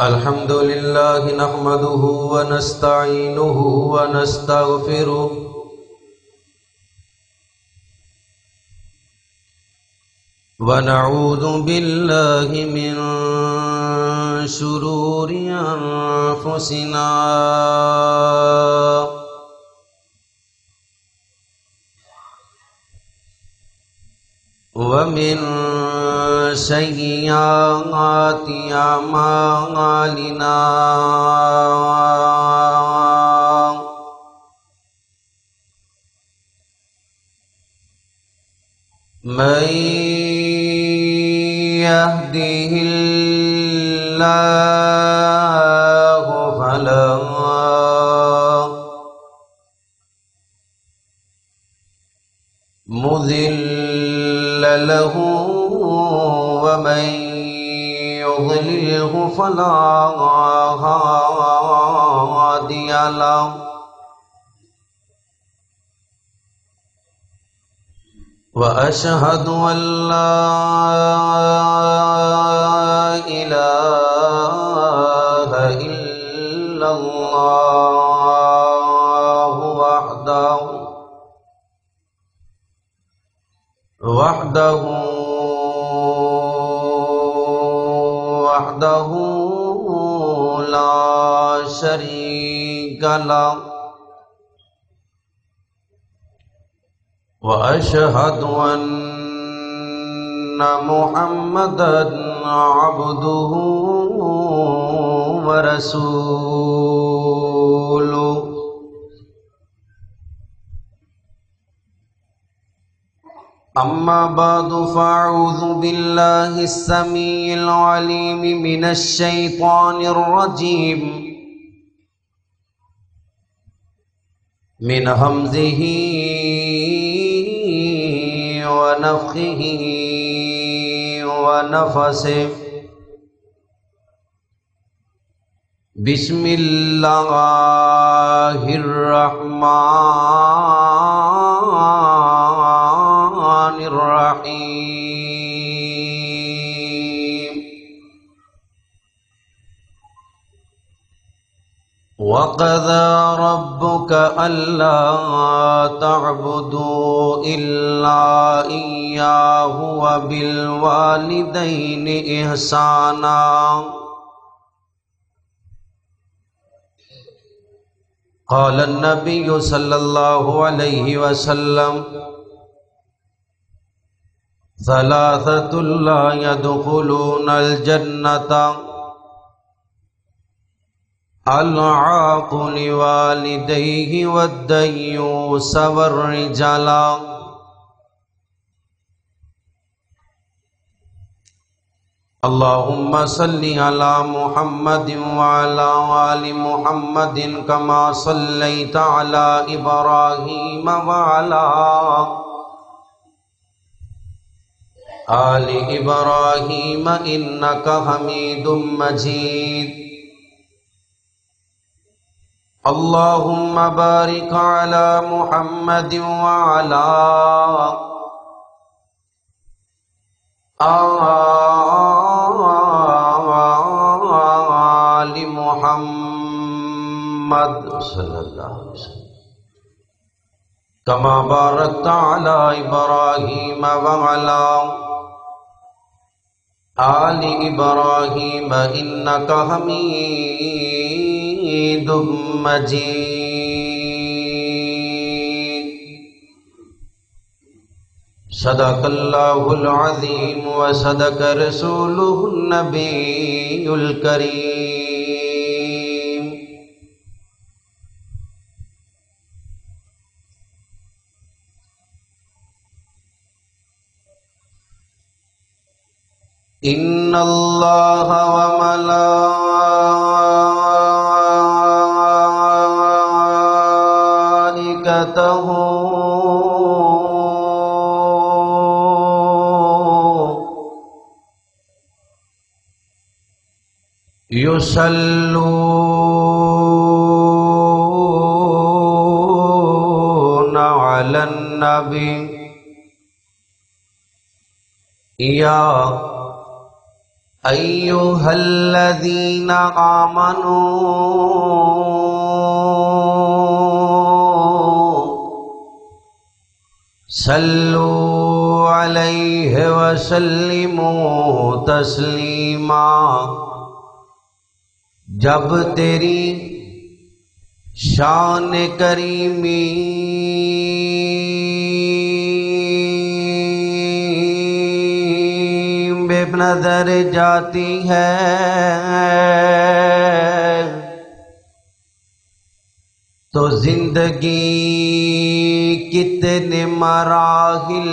الحمد لله نحمده ونستعينه ونستغفره ونعوذ بالله من شرور أنفسنا ومن سيئات أعمالنا من يهده الله فلا مضل له ومن يضلله فلا هادي له وأشهد أن لا إله إلا الله وحده لا شريك له وأشهد أن محمدًا عبده ورسوله أما بعد فأعوذ بالله السميع العليم من الشيطان الرجيم من همزه ونفخه ونفسه بسم الله الرحمن الرحيم وقضى ربك ألا تعبدوا إلا إياه وبالوالدين إحسانا قال النبي صلى الله عليه وسلم ثلاثة لا يدخلون الجنة العاق لوالديه والديوث والرجال اللهم صل على محمد وعلى آل محمد كما صليت على إبراهيم وعلى آل إبراهيم إنك حميد مجيد اللهم بارك على محمد وعلى آل محمد صلى الله عليه وسلم كما باركت على إبراهيم وعلى آل إبراهيم إنك حميد مجيد صدق الله العظيم وصدق رسوله النبي الكريم إن الله وملائكته يصلون على النبي يا أيها الذين آمنوا صلوا عليه وسلموا تسلیما، جب تیری شان کریمی بے نظر جاتی ہے تو زندگی کتنے مراحل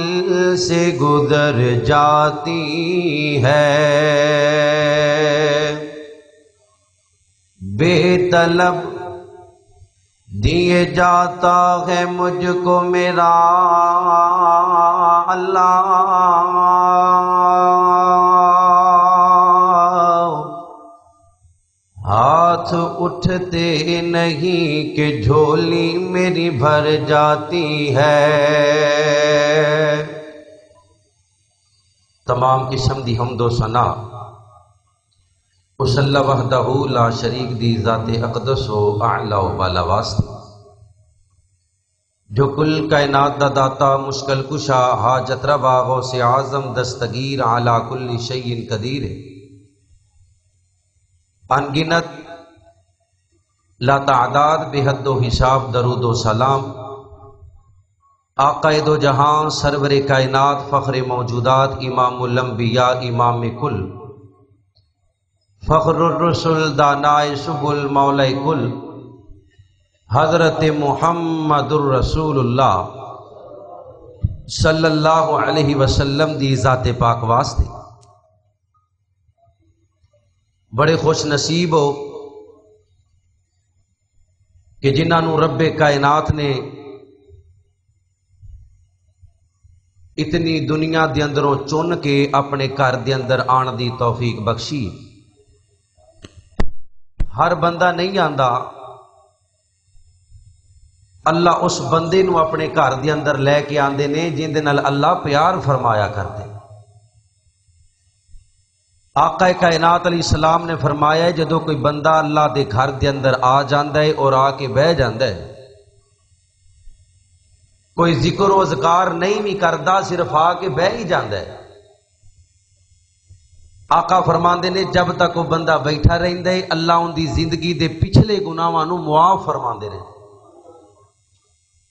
سے گزر جاتی ہے، بے طلب دیے جاتا ہے مجھ کو میرا اللہ، ہاتھ اٹھتے نہیں کہ جھولی میری بھر جاتی ہے۔ تمام قسم دی حمد و ثنا اس اللہ وحدہ لا شریک دی ذات اقدس و اعلی و بالا واسطے، جو کل کائنات دا داتا، مشکل کشا، حاجت روا، غوث اعظم، دستگیر، علی کل شیء قدیر ہے۔ ان گنت لا تعداد بے حد و حساب درود و سلام آقا دو جہاں، سرور کائنات، فخر موجودات، امام الانبیاء، امام کل، فخر الرسل، دانائے سبل، مولا کل، حضرت محمد الرسول اللہ صلی اللہ علیہ وسلم دی ذات پاک واسطے بڑے خوش نصیب ہو کہ جنہاں نو رب کائنات نے اتنی دنیا دے اندروں چن کے اپنے گھر دے اندر آن دی توفیق بخشی۔ ہر بندہ نہیں آندا، اللہ اس بندے نو اپنے گھر دے اندر لے کے آندے نے جن دے نال اللہ پیار فرمایا کرتے۔ آقا کائنات علیہ السلام نے فرمایا ہے جدو کوئی بندہ اللہ دے گھر دے اندر آ جاندا ہے اور آ کے بہ جاندا ہے، کوئی ذکر و اذکار نہیں بھی کردا، صرف آ کے بہ ہی جاندا ہے، آقا فرماندے نے جب تک وہ بندہ بیٹھا رہندا ہے اللہ ان دی زندگی دے پچھلے گناہاں نو معاف فرماندے نے۔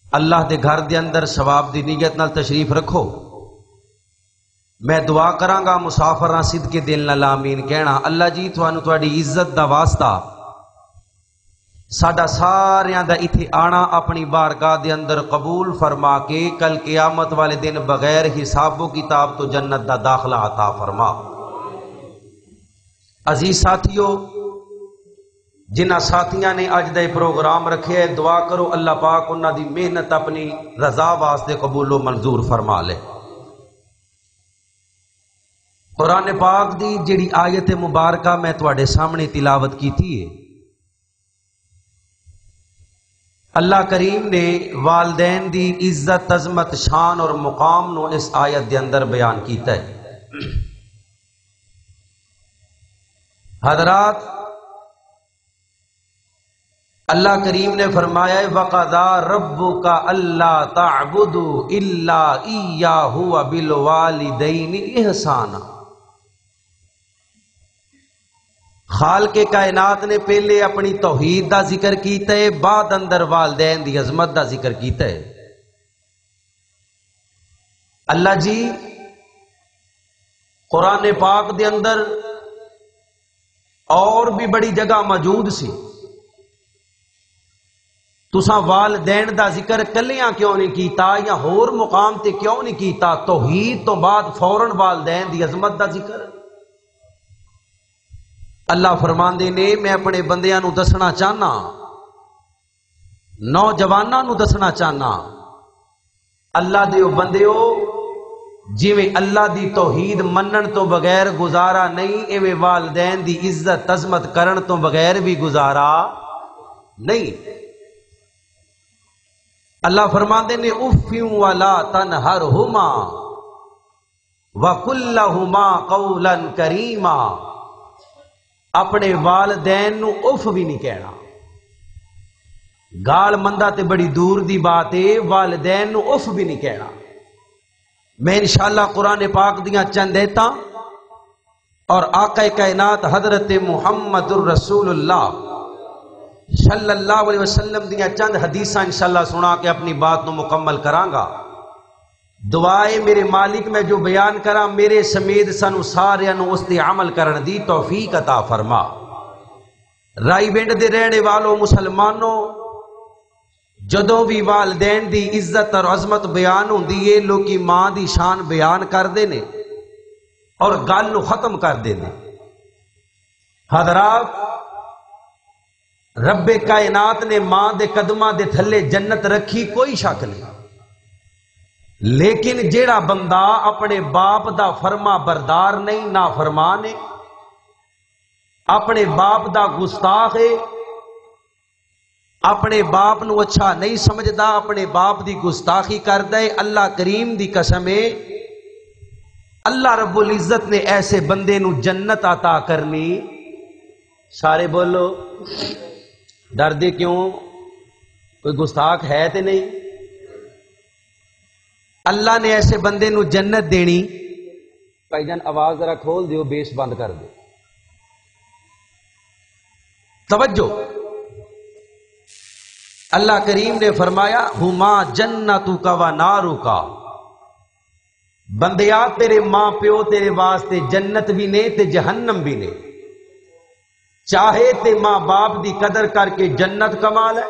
اللہ دے گھر دے اندر ثواب دی نیت نال تشریف رکھو، میں دعا کراں گا مسافراں صدقے دل نال آمین کہنا۔ اللہ جی تھانوں تہاڈی عزت دا واسطہ ساڈا ساریاں دا ایتھے آنا اپنی بارگاہ دے اندر قبول فرما کے کل قیامت والے دن بغیر حساب و کتاب تو جنت دا داخلہ عطا فرما۔ عزیز ساتھیو، جنہ ساتھیاں نے اج دا پروگرام رکھے ہے، دعا کرو اللہ پاک انہاں دی محنت اپنی رضا واسطے قبول و منظور فرما لے۔ قرآن پاک دی جڑی آیت مبارکہ میں تواڈے سامنے تلاوت کیتی ہے، اللہ کریم نے والدین دی عزت، عظمت، شان اور مقام نو اس آیت دے اندر بیان کیتا ہے۔ حضرات، اللہ کریم نے فرمایا ہے وَقَضَىٰ رَبُّكَ أَلَّا تَعْبُدُوا إِلَّا إِيَّاهُ وَبِالْوَالِدَيْنِ إِحْسَانًا۔ خالق کائنات نے پہلے اپنی توحید دا ذکر کیتا ہے، بعد اندر والدین دی عظمت دا ذکر کیتا ہے۔ اللہ جی قرآن پاک دے اندر اور بھی بڑی جگہ موجود سی، تساں والدین دا ذکر کلیاں کیوں نہیں کیتا یا ہور مقام تے کیوں نہیں کیتا؟ توحید تو بعد فوراً والدین دی عظمت دا ذکر۔ اللہ فرماندے نے میں اپنے بندیاں نو دسنا چاہنا، نوجواناں نو دسنا چاہنا، اللہ دیو بندیو جویں اللہ دی توحید منن تو بغیر گزارا نہیں، ایویں والدین دی عزت عظمت کرن تو بغیر بھی گزارا نہیں۔ اللہ فرماندے نے اف ولا تنہرہما وقل لہما قولا کریما۔ اپنے والدین نو اف بھی نہیں کہنا. گال مندہ تے بڑی دور دی بات ہے، والدین نو اف بھی نہیں کہنا. میں انشاءاللہ قرآن پاک دیاں چند ایتاں اور آقا کائنات حضرت محمد الرسول اللہ صلی اللہ علیہ وسلم دیاں چند حدیثاں انشاءاللہ سنا کے اپنی بات نو مکمل کراں گا. دعائے میرے مالک میں جو بیان کراں میرے سمیت سنو سارے نو اس تے عمل کرن دی توفیق عطا فرما. رائی بینڈ دے رہنے والوں مسلمانوں، جدوں بھی والدین دی عزت اور عظمت بیان ہوندی ہے لوکی ماں دی شان بیان کر دینے اور گل نو ختم کر دینے. حضرات، رب کائنات نے ماں دے قدماں دے تھلے جنت رکھی، کوئی شک نہیں. لیکن جیڑا بندہ اپنے باپ دا فرما بردار نہیں، نافرمان ہے، اپنے باپ دا گستاخ ہے، اپنے باپ نو اچھا نہیں سمجھدا، اپنے باپ دی گستاخی کردا ہے، اللہ کریم دی قسم ہے اللہ رب العزت نے ایسے بندے نو جنت عطا کرنی. سارے بولو، ڈر دے کیوں؟ کوئی گستاخ ہے تے نہیں؟ اللہ نے ایسے بندے نو جنت دینی. بھائی جان آواز ذرا کھول دیو، بیس بند کر دو. توجہ، اللہ کریم نے فرمایا ہما جنتک و نارک، بندیا تیرے ماں پیو تیرے واسطے جنت بھی نے تے جہنم بھی نے. چاہے تے ماں باپ دی قدر کر کے جنت کما لے،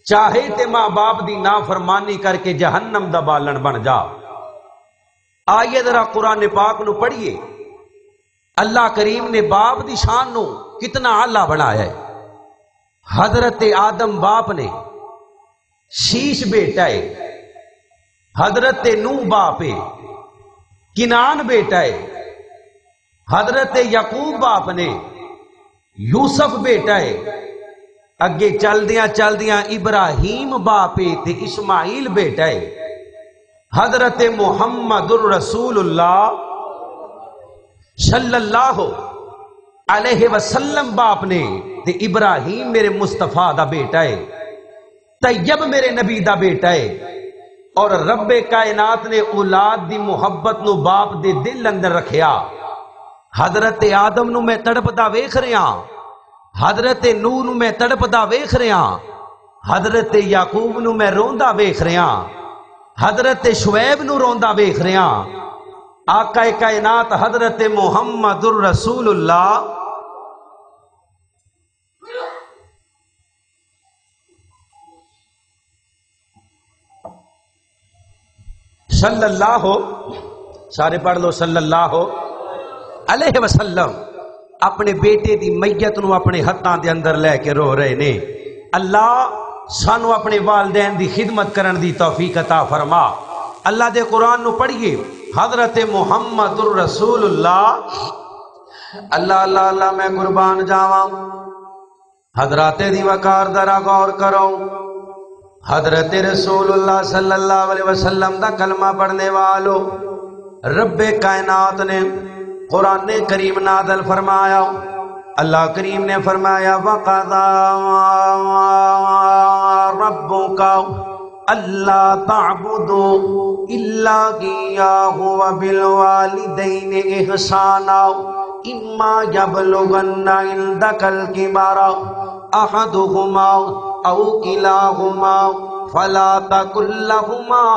چاہے تے ماں باپ دی نافرمانی کر کے جہنم دا بالن بن جا. آئیے ذرا قرآن پاک نو پڑھیے. اللہ کریم نے باپ دی شان نو کتنا اعلیٰ بنایا ہے. حضرت آدم باپ نے، شیش بیٹا ہے، حضرت نوح باپ ہے، کنان بیٹا ہے، حضرت یعقوب باپ نے، یوسف بیٹا ہے، اگے چل دیاں ابراہیم باپ ہے تے اسماعیل بیٹا ہے، حضرت محمد الرسول اللہ صلی اللہ علیہ وسلم باپ نے تے ابراہیم میرے مصطفیٰ دا بیٹا ہے، طیب میرے نبی دا بیٹا ہے. اور رب کائنات نے اولاد دی محبت نو باپ دے دل اندر رکھیا. حضرت آدم نو میں تڑپدا ویکھ رہا، حضرت نوح نو میں تڑپدا ویکھ رہا، حضرت یعقوب نو میں روندا ویکھ رہا، حضرت شعیب نو روندا ویکھ رہا. آقا کائنات حضرت محمد الرسول اللہ صلی اللہ، سارے پڑھ لو، صلی اللہ علیہ وسلم اپنے بیٹے دی میت نو اپنے ہتھاں دے اندر لے کے رو رہے نے. اللہ سانو اپنے والدین دی خدمت کرن دی توفیق عطا فرما. اللہ دے قرآن نو پڑھیے. حضرت محمد الرسول اللہ، اللہ اللہ اللہ میں قربان جاواں. حضرات دی وقار ذرا غور کرو. حضرت رسول اللہ صلی اللہ علیہ وسلم دا کلمہ پڑھنے والو، رب کائنات نے قرآن کریم نازل فرمایا. اللہ کریم نے فرمایا وَقَضَىٰ رَبُّكَ أَلَّا تَعْبُدُوا إِلَّا إِيَّاهُ وَبِالْوَالِدَيْنِ إِحْسَانًا إِمَّا يَبْلُغَنَّ عِندَكَ الْكِبَرَ أَحَدُهُمَا أَوْ كِلَاهُمَا فَلَا تَقُل لَّهُمَا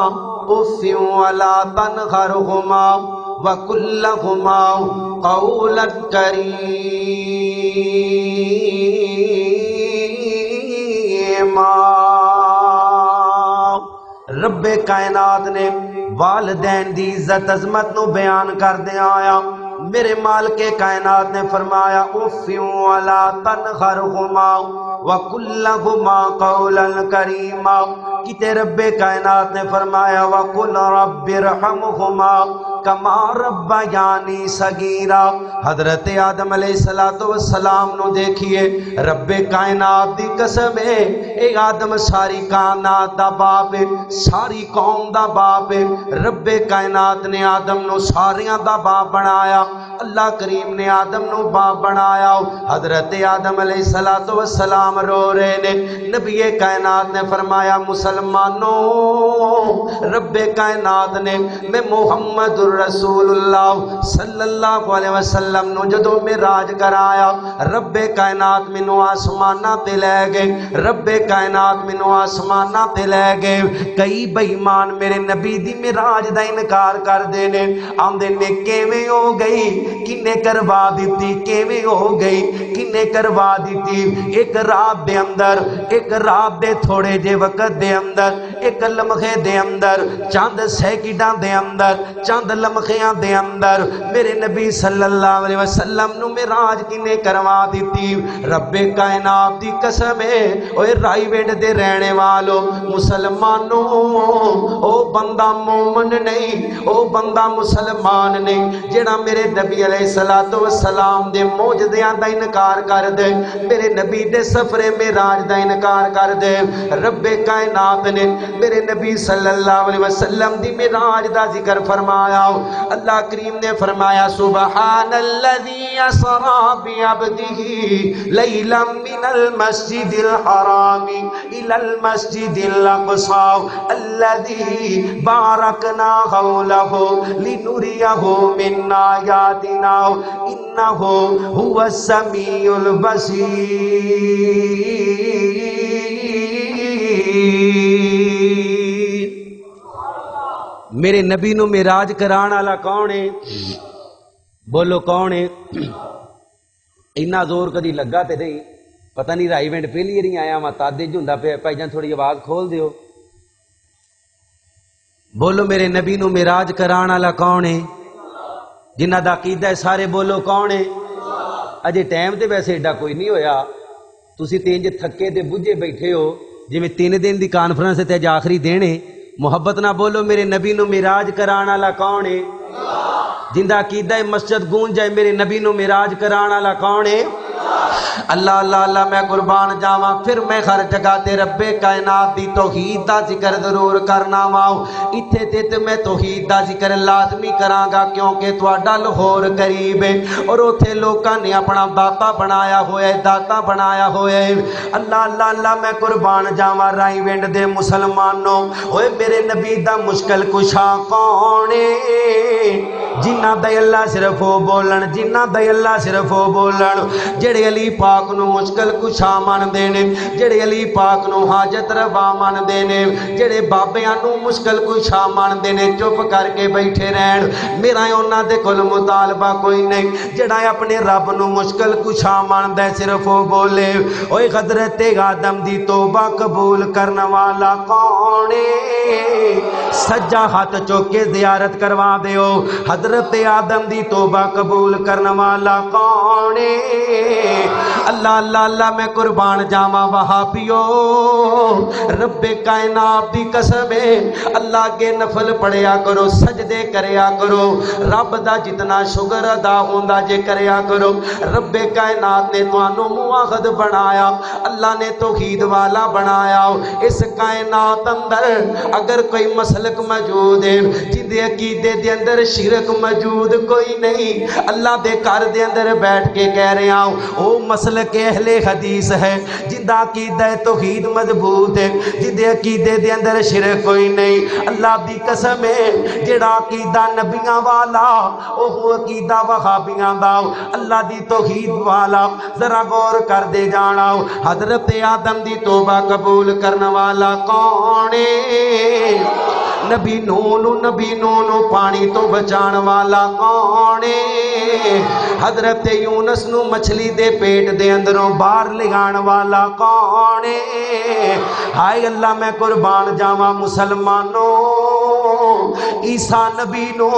أُفٍّ وَلَا تَنْهَرْهُمَا وَقُل لَّهُمَا قَوْلًا كَرِيمًا. رب کائنات نے والدین دی عزت عظمت نو بیان کر دیا آیا. میرے مالک کائنات نے فرمایا اف ولا تنہرہما وقل لہما قولا کریما. کتے رب کائنات نے فرمایا وقل رب ارحمہما کما ربیانی صغیرا۔ حضرت آدم علیہ السلام نو دیکھیے، رب کائنات دی قسم ہے، اے آدم ساری کائنات دا باپ ہے، ساری قوم دا باپ ہے۔ رب کائنات نے آدم نو ساریاں دا باپ بنایا، اللہ کریم نے آدم نو باپ بنایا۔ حضرت آدم علیہ السلام رو رہے نے، نبی کائنات نے فرمایا مسلمانوں، رب کائنات نے میں محمد الرسول اللہ صلی اللہ علیہ وسلم نو جدو معراج کرایا، رب کائنات مینوں آسماناں تے لے گئے، رب کائنات مینوں آسماناں تے لے گئے۔ کئی بے ایمان میرے نبی دی معراج دا انکار کر دے نے، آندے نے کیویں ہو گئی، کنے کروا دیتی، کیویں ہو گئی، کنے کروا دیتی۔ ایک رات دے اندر، ایک رات دے تھوڑے جے وقت دے اندر، ایک لمحے دے اندر، چند سیکنڈاں دے اندر، چند لمحیاں دے اندر میرے نبی صلی اللہ علیہ وسلم نو معراج کنے کروا دیتی۔ رب کائنات دی قسم ہے، اوے رائی وینڈ دے رہنے والو مسلمانوں، او بندہ مومن نہیں، او بندہ مسلمان نہیں جڑا میرے نبی علیہ السلام دے معجزیاں دا انکار کر دے، میرے نبی دے سفر معراج دا انکار کر دے۔ رب کائنات نے میرے نبی صلی اللہ علیہ وسلم دی معراج دا ذکر فرمایا۔ اللہ کریم نے فرمایا سبحان الذی اسری بعبدہ لیلا من المسجد الحرام الی المسجد الاقصی الذی بارکنا حولہ لنریہ من آیاتنا انہ هو السمیع البصیر۔ میرے نبی نو معراج کران والا کون ہے؟ بولو کون ہے؟ اتنا زور کدی لگا تے نہیں، پتہ نہیں رائی وینڈ پہلی واری آیا وا تادے جھندا پیا، بھائی جان تھوڑی آواز کھول دیو۔ بولو میرے نبی نو معراج کران والا کون ہے؟ جنہ دا عقیدہ ہے سارے بولو کون ہے؟ اجے ٹائم تے ویسے ایڈا کوئی نہیں ہویا، تسی تین جے تھکے تے بجھے بیٹھے ہو، جی میں 3 دن دی کانفرنس تے اج آخری دن ہے، محبت نہ بولو میرے نبی نو معراج کران والا کون ہے؟ جندا عقیدہ مسجد گونج جائے میرے نبی نو معراج کران والا کون ہے؟ اللہ اللہ اللہ میں قربان جاواں، پھر میں ہر جگہ تے رب کائنات دی توحید دا ذکر ضرور کرنا وا، ایتھے تے میں توحید دا ذکر لازمی کراں گا کیونکہ تہاڈا لاہور قریب ہے اور اوتھے لوکاں نے اپنا داتا بنایا ہویا ہے، داتا بنایا ہویا ہے۔ اللہ اللہ اللہ میں قربان جاواں رائی وینڈ دے مسلمانوں، اوے میرے نبی دا مشکل کشا کون ہے؟ جنہ دے اللہ صرف وہ بولن، جنہ دے اللہ صرف وہ بولن، جڑے علی پاک نو مشکل کشا من دینے، جڑے علی پاک نو حاجت روا من دینے، جڑے بابیاں نو مشکل کشا من دینے، چپ کر کے بیٹھے رہن، میرا انہاں دے کول مطالبہ کوئی نہیں۔ جڑا اپنے رب نو مشکل کشا من دے صرف وہ بولے۔ اوے حضرت آدم دی توبہ قبول کرنے والا کون ہے؟ سجا ہاتھ چوک کے زیارت کروا دیو، حضرت آدم دی توبہ قبول کرنے والا کون ہے؟ اللہ اللہ اللہ میں قربان جاواں وہابیو، رب کائنات دی قسم ہے اللہ کے نفل پڑھیا کرو، سجدے کریا کرو، رب دا جتنا شکر ادا ہوندا جے کریا کرو۔ رب کائنات نے تانوں موحد بنایا، اللہ نے توحید والا بنایا۔ اس کائنات اندر اگر کوئی مسلک موجود ہے جندے عقیدے دے اندر شرک موجود کوئی نہیں، اللہ دے گھر دے اندر بیٹھ کے کہہ رہے ہوں او مسلک اہل حدیث ہے، جندہ عقیدہ توحید مضبوط ہے، جندے عقیدے دے اندر شرک کوئی نہیں۔ اللہ دی قسم ہے جڑا عقیدہ نبیاں والا او عقیدہ وہابیاں دا، اللہ دی توحید والا ذرا غور کر دے جانا۔ حضرت آدم دی توبہ قبول کرنے والا کون ہے؟ نبی نو پانی تو بچان والا کون ہے؟ حضرت یونس نو مچھلی دے پیٹ دے اندروں باہر لگان والا کون ہے؟ ہائے اللہ میں قربان جاواں مسلمانوں، عیسیٰ نبی نو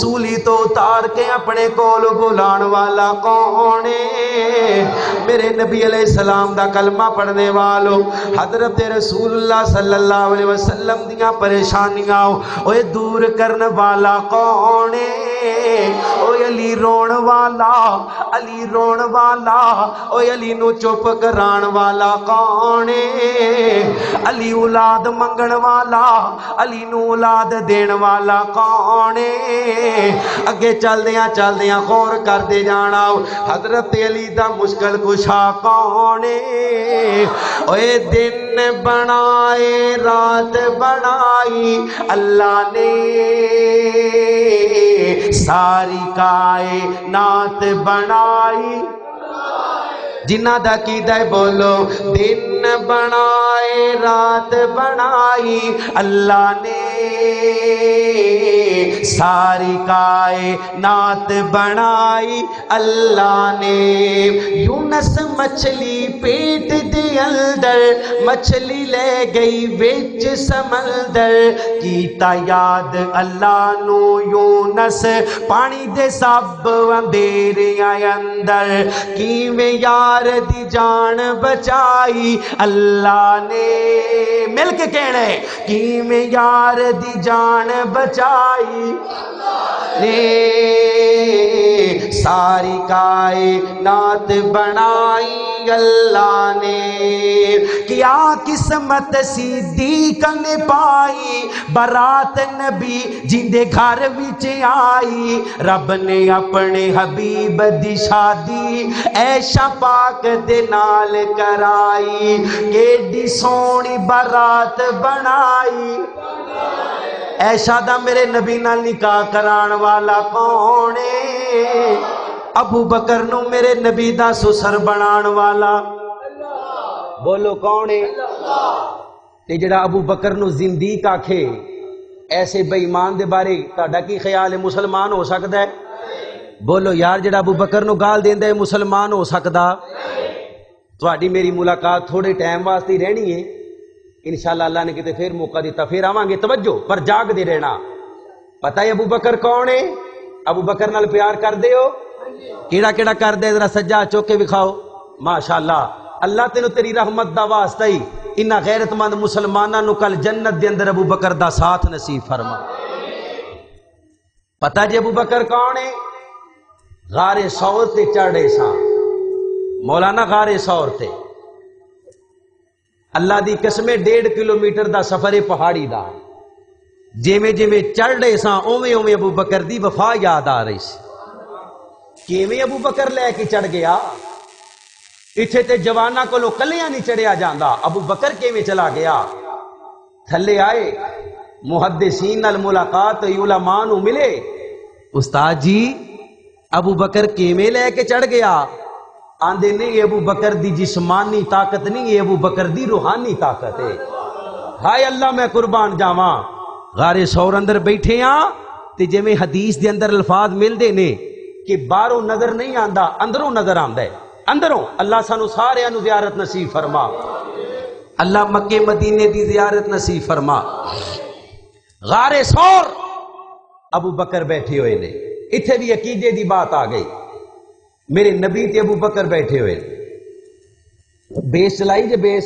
سولی تو اتار کے اپنے کول بلان والا کون ہے؟ میرے نبی علیہ السلام دا کلمہ پڑھنے والوں، حضرت رسول اللہ صلی اللہ علیہ وسلم دیاں پریشانیاں اوے دور کرن والا کون ہے؟ اوے علی رون والا، علی رون والا، اوے علی نو چپ کران والا کون ہے؟ علی اولاد منگن والا، علی نو اولاد دین والا کون ہے؟ اگے چل دیاں غور کر دے جانا حضرت علی دا مشکل کشا کون ہے؟ اوے دن بنائے رات بنائی اللہ نے، ساری کائنات بنائی جنہ دا قیدہ بولو، دن بنائے رات بنائی اللہ نے، ساری کائنات بنائی اللہ نے۔ یونس مچھلی پیٹ دے اندر، مچھلی لے گئی وچ سمندر، کیتا یاد اللہ نو یونس پانی دے سب اندھیریاں اندر، کیویں یار دی جان بچائی اللہ نے، مل کے کہنے کیویں یار دی جان بچائی نے، ساری کائنات بنائی اللہ نے۔ کیا قسمت صدیق نے پائی، برات نبی جندے گھر وچ آئی، رب نے اپنے حبیب دی شادی عائشہ پاک دے نال کرائی، کیڈی سونی برات بنائی۔ عائشہ دا میرے نبی نال نکاح کران والا کون ہے؟ ابو بکر نو میرے نبی دا سسر بنان والا بولو کون ہے؟ تے جڑا ابو بکر نو زندیق آکھے ایسے بے ایمان دے بارے تہاڈا کی خیال ہے؟ مسلمان ہو سکدا ہے؟ بولو یار جڑا ابو بکر نو گال دیندا ہے مسلمان ہو سکدا؟ تہاڈی میری ملاقات تھوڑے ٹائم واسطے رہنی ہے، انشاءاللہ اللہ نے کتے پھر موقع دیتا پھر آواں گے، توجہ پر جاگ دے رہنا۔ پتہ ہے ابو بکر کون ہے؟ ابو بکر نال پیار کر دے ہو؟ کیڑا کیڑا کر دے ذرا سجا چوک کے دکھاؤ۔ ماشاءاللہ اللہ تینو تیری رحمت دا واسطہ ہی انہاں غیرت مند مسلماناں نو کل جنت دے اندر ابو بکر دا ساتھ نصیب فرما۔ پتہ جی ابو بکر کون ہے؟ غار ثور تے چڑھے ساں مولانا، غار ثور تے اللہ دی قسمیں 1.5 کلومیٹر دا سفر ہے پہاڑی دا، جیویں جیویں چڑھ رہے ساں اوویں اوویں ابو بکر دی وفا یاد آ رہی سی۔ کیویں ابو بکر لے کے چڑھ گیا؟ اتھے تے جواناں کولو کلیاں نہیں چڑھیا جاندا، ابو بکر کیویں چلا گیا؟ تھلے آئے محدثین نال ملاقات ہوئی، علماء نو ملے، استاد جی ابو بکر کیویں لے کے چڑھ گیا؟ آندے نہیں یہ ابو بکر دی جسمانی طاقت نہیں، یہ ابو بکر دی روحانی طاقت ہے۔ ہائے اللہ میں قربان جاواں، غار ثور اندر بیٹھے ہاں تے جویں حدیث دے اندر الفاظ ملدے نے کہ باہروں نظر نہیں آندا اندروں نظر آندا ہے، اندروں اللہ سانو سارے نو زیارت نصیب فرما، اللہ مکے مدینے دی زیارت نصیب فرما۔ غار ثور ابو بکر بیٹھے ہوئے نے، اتھے بھی عقیدے دی بات آ گئی، میرے نبی تے ابو بکر بیٹھے ہوئے، بیس چلائی جے بیس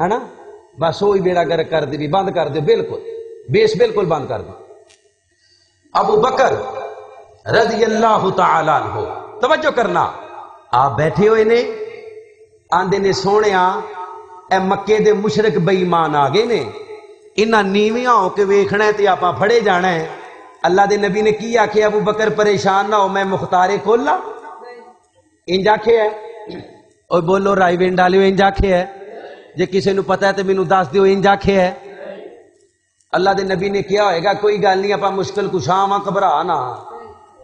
ہے نا، بس وہی بیڑا گر کر دی، بند کر دو، بالکل بیس بالکل بند کر دو۔ ابو بکر رضی اللہ تعالی عنہ توجہ کرنا، آپ بیٹھے ہوئے نے، آندے نے سونیا اے مکے دے مشرک بے ایمان آ گئے نے، انہاں نیویاں ہو کے ویکھنا ہے تے آپاں پھڑے جانا ہے۔ اللہ دے نبی نے کی آکھے ابو بکر پریشان نہ ہو، میں مختار کھولا، انج آکھے ہے، اور بولو رائی وین ڈالیو، انج آکھے ہے، جے کسی نو پتہ ہے تے مینوں دس دیو، انج آکھے ہے۔ اللہ دے نبی نے کیا ہوئے گا کوئی گل نہیں، اپاں مشکل کشاں واں، گھبرا نہ،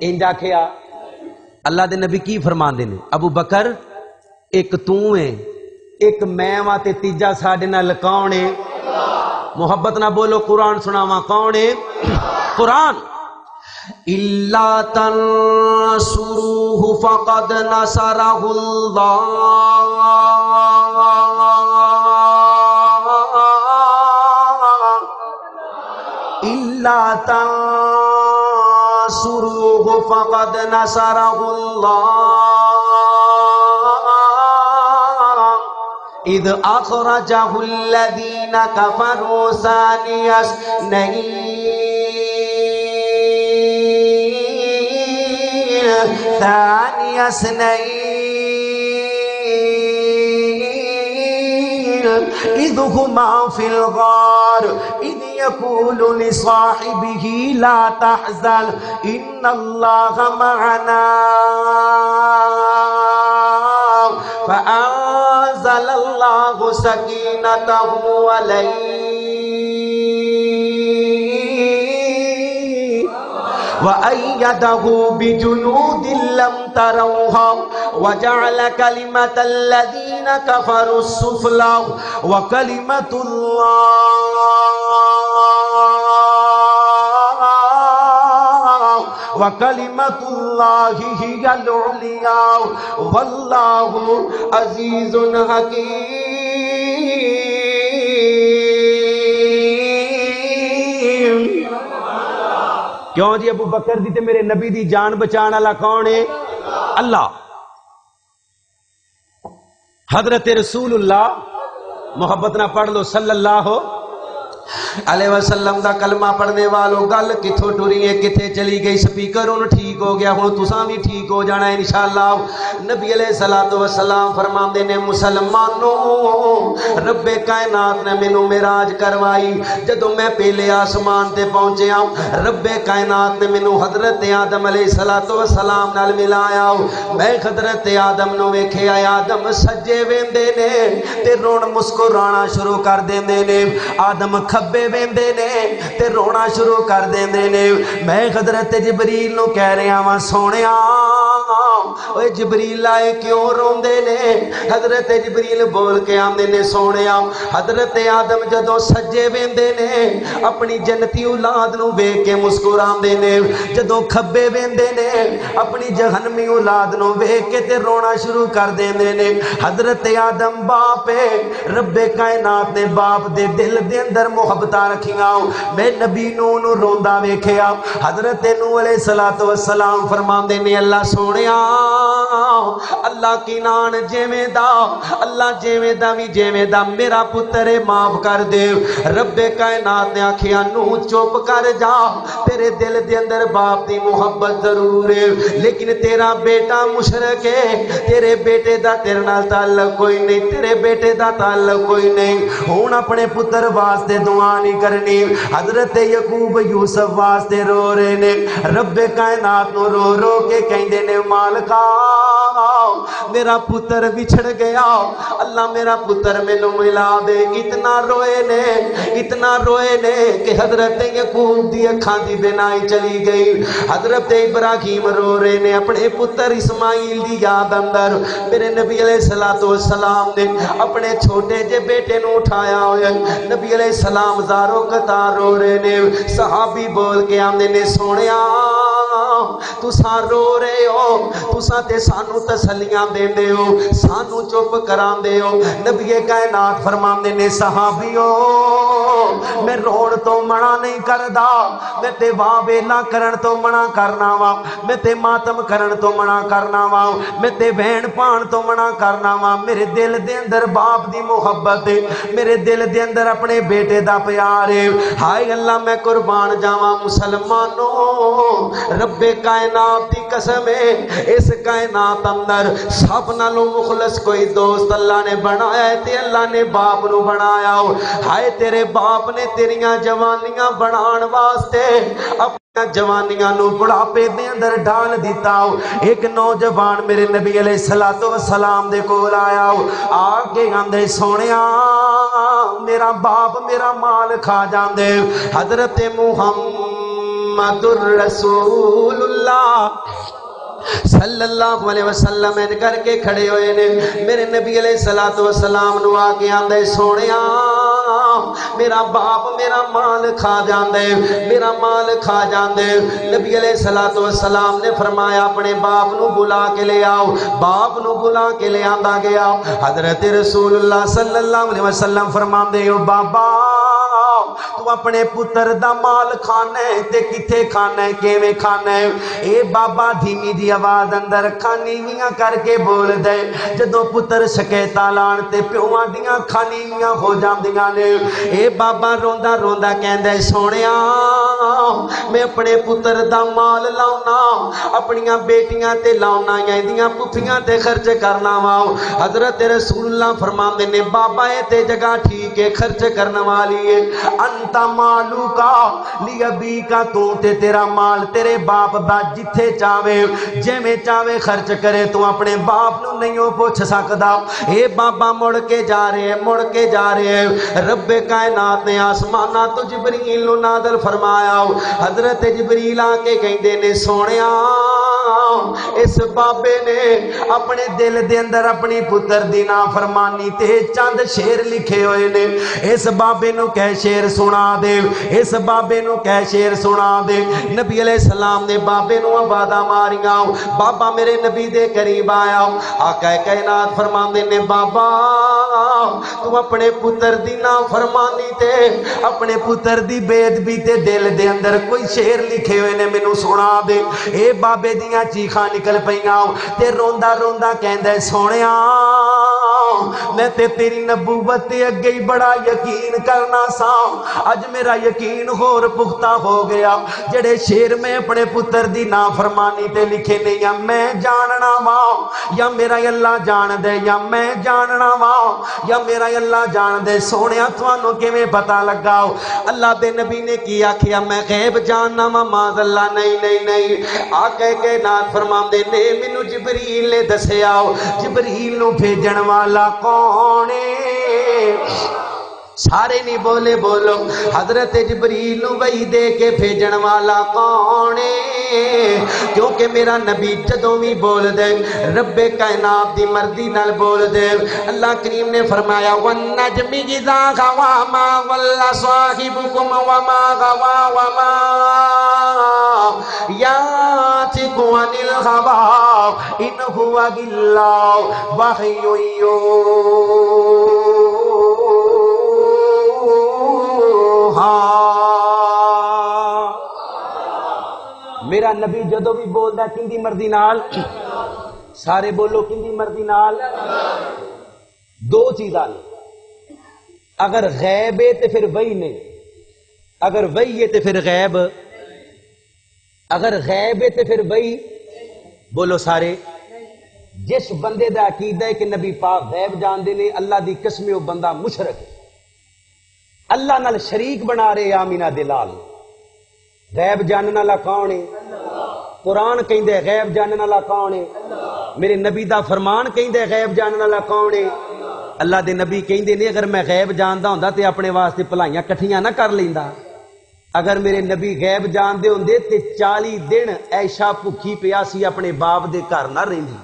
انج آکھیا۔ اللہ دے نبی کی فرماندے نے؟ ابو بکر ایک تو ہے، ایک میں واں تے تیجا ساڈے نال کون ہے؟ محبت نہ بولو، قرآن سناواں، کون ہے؟ قرآن۔ إِلَّا تَنْصُرُوهُ فَقَدْ نَصَرَهُ اللَّهُ إِلَّا تَنْصُرُوهُ فَقَدْ نَصَرَهُ اللَّهُ اذ اخرجہ الذین کفروا ثانی اثنین اذ ہما فی الغار اذ یقول لصاحبہ لا تحزن ان اللہ معنا فأنزل اللہ سکینتہ علیہ وأيده بجنود لم تروها وجعل كلمة الذين كفروا السفلى وكلمة الله هي العليا والله عزيز حكيم. کیوں جی ابو بکر دی تے میرے نبی دی جان بچان والا کون ہے؟ اللہ. حضرت رسول اللہ محبت نہ پڑھ لو صلی اللہ علیہ وسلم دا کلمہ پڑھنے والوں گل کتھوں ٹری ہے کتھے چلی گئی سپیکر ان ٹھیک ہو گیا ہوں تساں بھی ٹھیک ہو جانا ہے انشاءاللہ. نبی علیہ السلام فرماندے نے مسلمانوں رب کائنات نے مینوں معراج کروائی جدوں میں پہلے آسمان تے پہنچیا رب کائنات نے مینوں حضرت آدم علیہ السلام نال ملایا میں حضرت آدم نو ویکھیا آدم سجے ویندے نے تے رون مسکرانا شروع کر دیندے نے آدم کھبے ویندے نے تے رونا شروع کر دیندے نے میں حضرت جبریل نو کہہ رہا ہاں سونیا اوے جبریل آئے کیوں روندے نے حضرت جبریل بول کے آندے نے سونیا حضرت آدم جدوں سجے ویندے نے اپنی جنتی اولاد نو ویکھ کے مسکراندے نے جدوں کھبے ویندے نے اپنی جہنمی اولاد نو ویکھ کے تے رونا شروع کر دیندے نے. حضرت آدم باپ ہے رب کائنات نے باپ دے دل دے اندر محبتاں رکھیاں میں نبی نو روندا ویکھیا حضرت نوح علیہ السلام فرماندے نے اللہ سونیا اللہ کی نان جیویں دا اللہ جیویں دا وی جیویں دا میرا پتر معاف کر دے. رب کائنات نے آکھیا نوح چپ کر جا تیرے دل دے اندر باپ دی محبت ضرور ہے لیکن تیرا بیٹا مشرک ہے تیرے بیٹے دا تیرے نال تعلق کوئی نہیں تیرے بیٹے دا تعلق کوئی نہیں ہن اپنے پتر واسطے دعا نہیں کرنی. حضرت یعقوب یوسف واسطے رو رہے نے رب کائنات نو رو رو کے کہندے نے مالکا میرا پتر بچھڑ گیا اللہ میرا پتر مینوں ملا دے. اتنا روئے نے کہ حضرت یعقوب دی اکھاں دی بینائی چلی گئی. حضرت ابراہیم رو رہے نے اپنے پتر اسماعیل دی یاد اندر میرے نبی علیہ السلام نے اپنے چھوٹے جے بیٹے نو اٹھایا ہویا نبی علیہ السلام زارو قطار رو رہے نے صحابی بول کے آندے نے سونیا تساں رو رہے ہو تساں تے سانو تسلیاں دیندے ہو سانو چپ کراندے ہو. نبی کائنات فرماندے نے صحابیو میں روڑ تو منع نہیں کردا میں تے واہ ویلا کرن تو منع کرنا وا میں تے ماتم کرن تو منع کرنا وا میں تے بہن پان تو منع کرنا وا. میرے دل دے اندر باپ دی محبت ہے میرے دل دے اندر اپنے بیٹے دا پیار ہے. ہائے اللہ میں قربان جاواں مسلمانوں رب کائنات دی قسم ہے اس کائنات اندر سب نالوں مخلص کوئی دوست اللہ نے بنایا ہے تے اللہ نے باپ نو بنایا. ہائے تیرے باپ نے تیریاں جوانیاں بنان واسطے اپنی جوانیاں نو بڑھاپے دے اندر ڈال دیتا. ایک نوجوان میرے نبی علیہ السلام دے کول آیا آگے آندے سونیا میرا باپ میرا مال کھا جاندے. حضرت محمد الرسول اللہ صلی اللہ علیہ وسلم ان کر کے کھڑے ہوئے نے میرے نبی علیہ السلام نو آگے آندے سونیا میرا باپ میرا مال کھا جاندے میرا مال کھا جاندے. نبی علیہ السلام نے فرمایا اپنے باپ نو بلا کے لے آؤ. باپ نو بلا کے لے آندا گیا. حضرت رسول اللہ صلی اللہ علیہ وسلم فرماندے ہو بابا تو اپنے پتر دا مال کھانا ہے تے کتھے کھانا ہے کیویں کھانا ہے؟ اے بابا دھیمی دی آواز اندر کھانیویاں کر کے بول دے جدوں پتر شکایتاں لان تے پیواں دیاں کھانیویاں ہو جاندیاں نے۔ اے بابا روندا روندا کہندا ہے سونیا میں اپنے پتر دا مال لاؤنا اپنیاں بیٹیاں تے لاؤنا ایندیاں پھپھیاں تے خرچ کرنا وا۔ حضرت رسول اللہ فرماندے نے بابا اے تے جگہ ٹھیک ہے خرچ کرنے والی ہے، انت مالو کا لی ابی کا تو تے تیرا مال تیرے باپ دا جتھے چاہے جویں چاہے خرچ کرے تو اپنے باپ نو نہیں پوچھ سکدا۔ اے بابا مڑ کے جا رہے ہیں مڑ کے جا رہے ہیں، رب کائنات نے آسمانہ تو جبریل نو نازل فرمایا، حضرت جبریل آ کے کہندے نے سونیا اس بابے نے اپنے دل دے اندر اپنی پتر دی نافرمانی تے چند شیر لکھے ہوئے نے، اس بابے نو کہہ شیر سنا دے، اس بابے نو کہہ شیر سنا دے۔ نبی علیہ السلام نے بابے نو آوازاں ماریاں، بابا میرے نبی دے قریب آیا، آقا کائنات فرماندے نے بابا تو اپنے پتر دی نافرمانی تے اپنے پتر دی بے ادبی تے دل دے اندر کوئی شیر لکھے ہوئے نے مینوں سنا دے۔ اے بابے دیاں چیخاں نکل پیاں تے روندا روندا کہندا ہے سونیا میں تے تیری نبوت تے اگے ہی بڑا یقین کرنا سا، اج میرا یقین ہور پختہ ہو گیا، جڑے شیر میں اپنے پتر دی نافرمانی تے لکھے نے یا میں جاننا وا یا میرا اللہ جان دے یا میں جاننا وا یا میرا اللہ جان دے۔ سونیا تانوں کیویں پتہ لگا؟ اللہ دے نبی نے کی آکھیا میں غیب جاننا وا ماذ اللہ نہیں نہیں نہیں، آقا کائنات فرماندے نے مینوں جبریل نے دسیا، جبریل نو بھیجن والا کون ہے؟ سارے نہیں بولے بولو حضرت جبریل نو وحی دے کے بھیجن والا کون ہے؟ کیونکہ میرا نبی جدوں بھی بول دے رب کائنات دی مرضی نال بول دے۔ اللہ کریم نے فرمایا والنجم اذا غوا ما ضل صاحبكم وما غوا وما ينطق عن الهوى ان هو الا وحی میرا نبی جدو بھی بولدا کیندی مرضی نال؟ سارے بولو کیندی مرضی نال؟ دو چیزاں نے، اگر غیب ہے تے پھر وحی نہیں، اگر وحی ہے تے پھر غیب، اگر غیب ہے تے پھر وحی بولو سارے۔ جس بندے دا عقیدہ ہے کہ نبی پاک غیب جاندے نے اللہ دی قسم او بندہ مشرک اللہ نال شریک بنا رہے آمینہ دلال۔ غیب جاننے والا کون ہے؟ قرآن کہندے غیب جاننے والا کون ہے؟ میرے نبی دا فرمان کہندے غیب جاننے والا کون ہے؟ اللہ دے نبی کہندے نے اگر میں غیب جاندا ہوندا تے اپنے واسطے بھلائیاں کٹھیاں نہ کر لیندا، اگر میرے نبی غیب جاندے ہوندے تے 40 دن عائشہ بھکھی پیاسی اپنے باپ دے گھر نہ رہندی،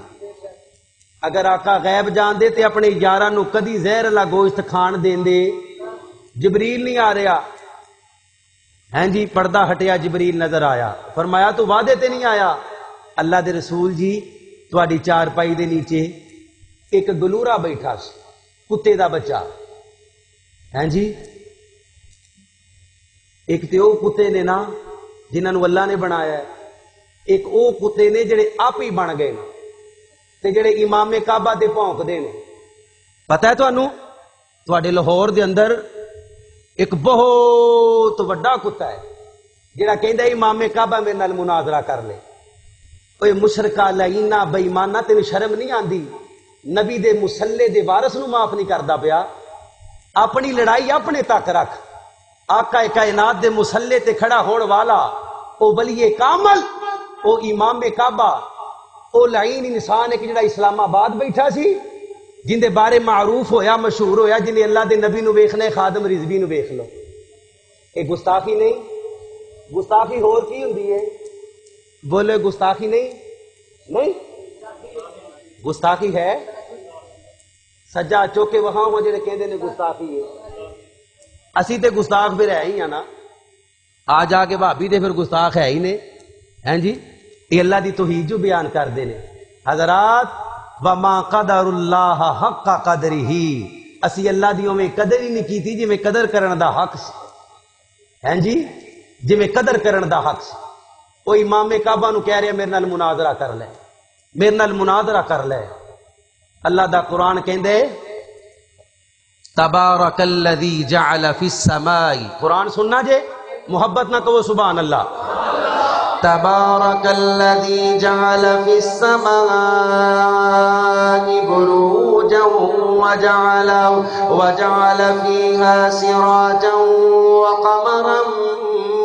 اگر آقا غیب جاندے تے اپنے یاراں نو کدی زہر والا گوشت کھان دیندے۔ جبریل نہیں آ رہا، ہیں جی پردہ ہٹیا جبریل نظر آیا، فرمایا تو وعدے تے نہیں آیا؟ اللہ دے رسول جی تواڈی چارپائی دے نیچے ایک گلورا بیٹھا سی کتے دا بچہ، ہیں جی ایک تے او کتے نے نا جنہاں نو اللہ نے بنایا ہے، ایک او کتے نے جڑے آپ ہی بن گئے تے جڑے امام کعبہ دے بھونک دے نے۔ پتہ ہے تانوں تواڈے لاہور دے اندر ایک بہت وڈا کتا ہے جڑا کہندا امام کعبہ میرے نال مناظرہ کر لے۔ اوے مشرکا لعینہ بے ایمانہ تینوں شرم نہیں آندی؟ نبی دے مصلی دے وارث نو معاف نہیں کردا پیا؟ اپنی لڑائی اپنے تک رکھ، آقا کائنات دے مصلی تے کھڑا ہون والا او ولی کامل او امام کعبہ او لعین انسان ہے کہ جڑا اسلام آباد بیٹھا سی، جن دے بارے معروف ہویا مشہور ہویا جنہیں اللہ دے نبی نو ویکھنا ہے خادم رضوی نو ویکھ لو۔ اے گستاخی نہیں؟ گستاخی ہور کی ہوندی ہے؟ بولے گستاخی نہیں؟ نہیں گستاخی ہے سجا چوکے وہاں ہو جڑے کہندے نے گستاخی ہے، اسی تے گستاخ پھر ہے ہی ہیں نا، آ جا کے بھابی دے پھر گستاخ ہے ہی نے، ہیں جی یہ اللہ دی توحید جو بیان کر دے نے۔ حضرات وما قدر اللہ حق قدرہ، اسی اللہ دی اویں قدر ہی نہیں کیتی جی میں قدر کرن دا حق سی۔ ہیں جی جی میں قدر کرن دا حق سی وہ امام کعبہ نو کہہ رہے میرے نال مناظرہ کر لے میرے نال مناظرہ کر لے اللہ دا قرآن کہندے تبارک الذی جعل فی السماء قرآن سننا جے محبت نہ کہو سبحان اللہ تبارک الذی جعل فی السماء بروجا وجعل فیہا سراجا وقمرا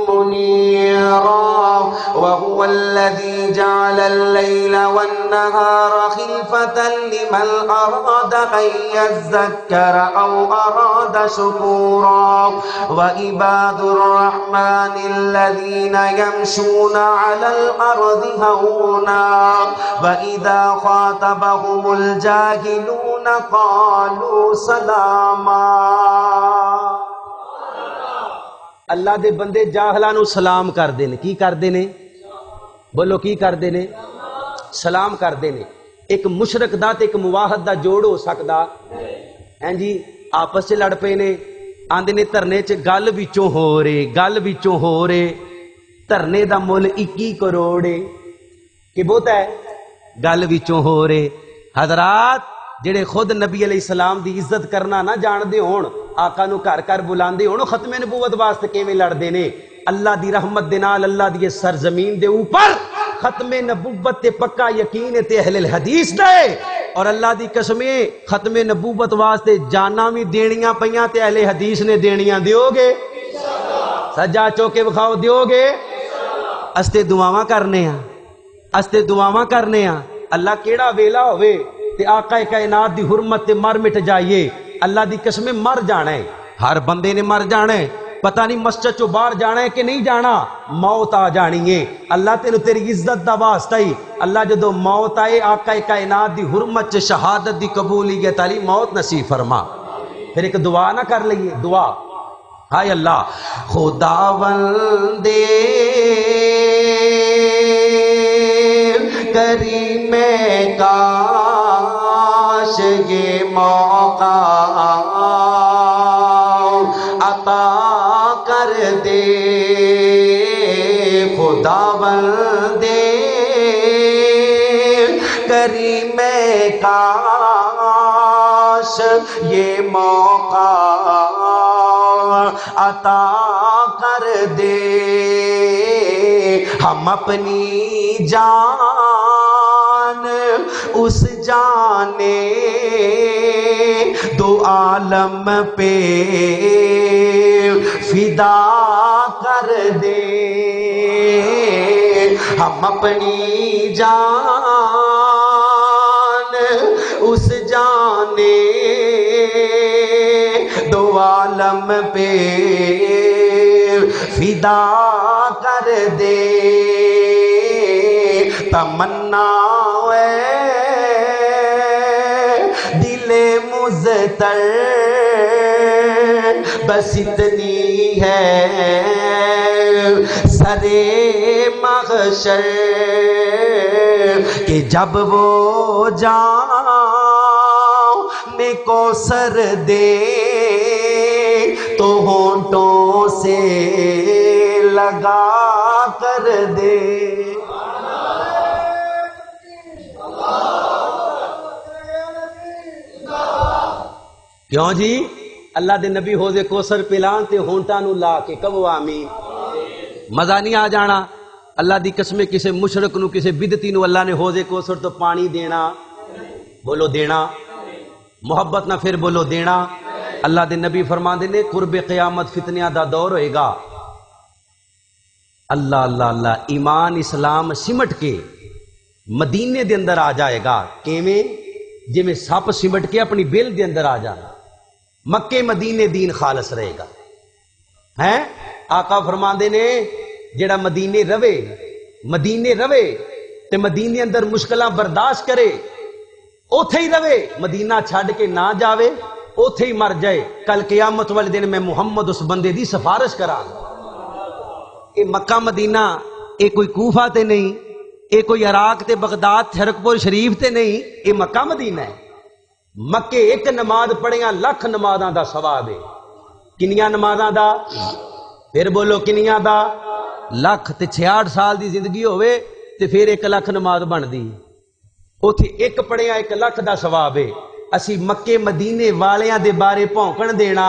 منيرا وهو الذي جعل الليل والنهار خلفة لمن أراد أن يذكر أو أراد شكورا وعباد الرحمن الذين يمشون على الأرض هونا وإذا خاطبهم الجاهلون قالوا سلاما اللہ دے بندے جاہلاں نو سلام کر دے نے کی کر دے نے بولو کی کر دے نے سلام کر دے نے ایک مشرک دا تے ایک مواحد دا جوڑ ہو سکدا ہیں جی آپس چ لڑ پے نے آندے نے دھرنے چ گل وچوں ہو رہے دھرنے دا مل 21 کروڑ ہے کہ بہت ہے گل وچوں ہو رہے حضرات جڑے خود نبی علیہ السلام دی عزت کرنا نہ جان دے ہون آقا نو گھر گھر بلاندے ہون ختم نبوت واسطے کیویں لڑدے نے اللہ دی رحمت دے نال اللہ دی سرزمین دے اوپر ختم نبوت تے پکا یقین تے اہل الحدیث دے اور اللہ دی قسمیں ختم نبوت واسطے جاناں بھی دینیاں پیاں تے اہل حدیث نے دینیاں دیو گے سجا چوکے بکھاؤ دیو گے استے دعاواں کرنے ہاں اللہ کیڑا ویلا ہوئے تے آقا کائنات دی حرمت تے مر مٹ جائیے اللہ دی قسمیں مر جانا ہے ہر بندے نے مر جانا ہے پتہ نہیں مسجد چو باہر جانا ہے کہ نہیں جانا موت آ جانی ہے اللہ تیری عزت دا واسطہ ہی اللہ جدو موت آئے آقا کائنات دی حرمت چ شہادت دی قبولیت علی موت نصیب فرما پھر ایک دعا نہ کر لئیے دعا ہائے اللہ خداوندے کریم کاش یہ موقع عطا کر دے خداوندے کریم کاش یہ موقع عطا کر دے ہم اپنی جان اس جانے دو عالم پہ فدا کر دے ہم اپنی جان اس جانے دو عالم پہ فدا کر دے تمنا دل مزتر بس اتنی ہے سرے محشر کہ جب وہ جام کوثر دے تو ہونٹوں سے لگا کر دے کیوں جی اللہ دے نبی حوض کوثر پلان تے ہونٹاں نو لا کے کہو آمین مزہ نہیں آ جانا اللہ دی قسم کسے مشرک نو کسے بدعتی نو اللہ نے حوض کوثر تو پانی دینا بولو دینا محبت نہ پھر بولو دینا اللہ دے نبی فرماندے نے قرب قیامت فتنیاں دا دور ہوئے گا اللہ اللہ اللہ ایمان اسلام سمٹ کے مدینے دے اندر آ جائے گا کیویں جی میں سپ سمٹ کے اپنی بیل دے اندر آ جانا مکے مدینے دین خالص رہے گا ہیں آقا فرماندے نے جڑا مدینے روے تے مدینے اندر مشکلاں برداشت کرے اوتھے ہی روے مدینہ چھڈ کے نہ جاوے اوتھے ہی مر جائے کل قیامت والے دن میں محمد اس بندے دی سفارش کراں اے مکہ مدینہ اے کوئی کوفہ تے نہیں اے کوئی عراق تے بغداد شرقپور شریف تے نہیں اے مکہ مدینہ ہے مکے ایک نماز پڑھیاں لکھ نمازاں دا ثواب ہے کنیاں نمازاں دا پھر بولو کنیاں دا لکھ تے 66 سال دی زندگی ہوئے تے پھر 1 لاکھ نماز بن دی اوتھے ایک پڑھیا 1 لاکھ دا ثواب ہے اسی مکے مدینے والیاں دے بارے پونکن دینا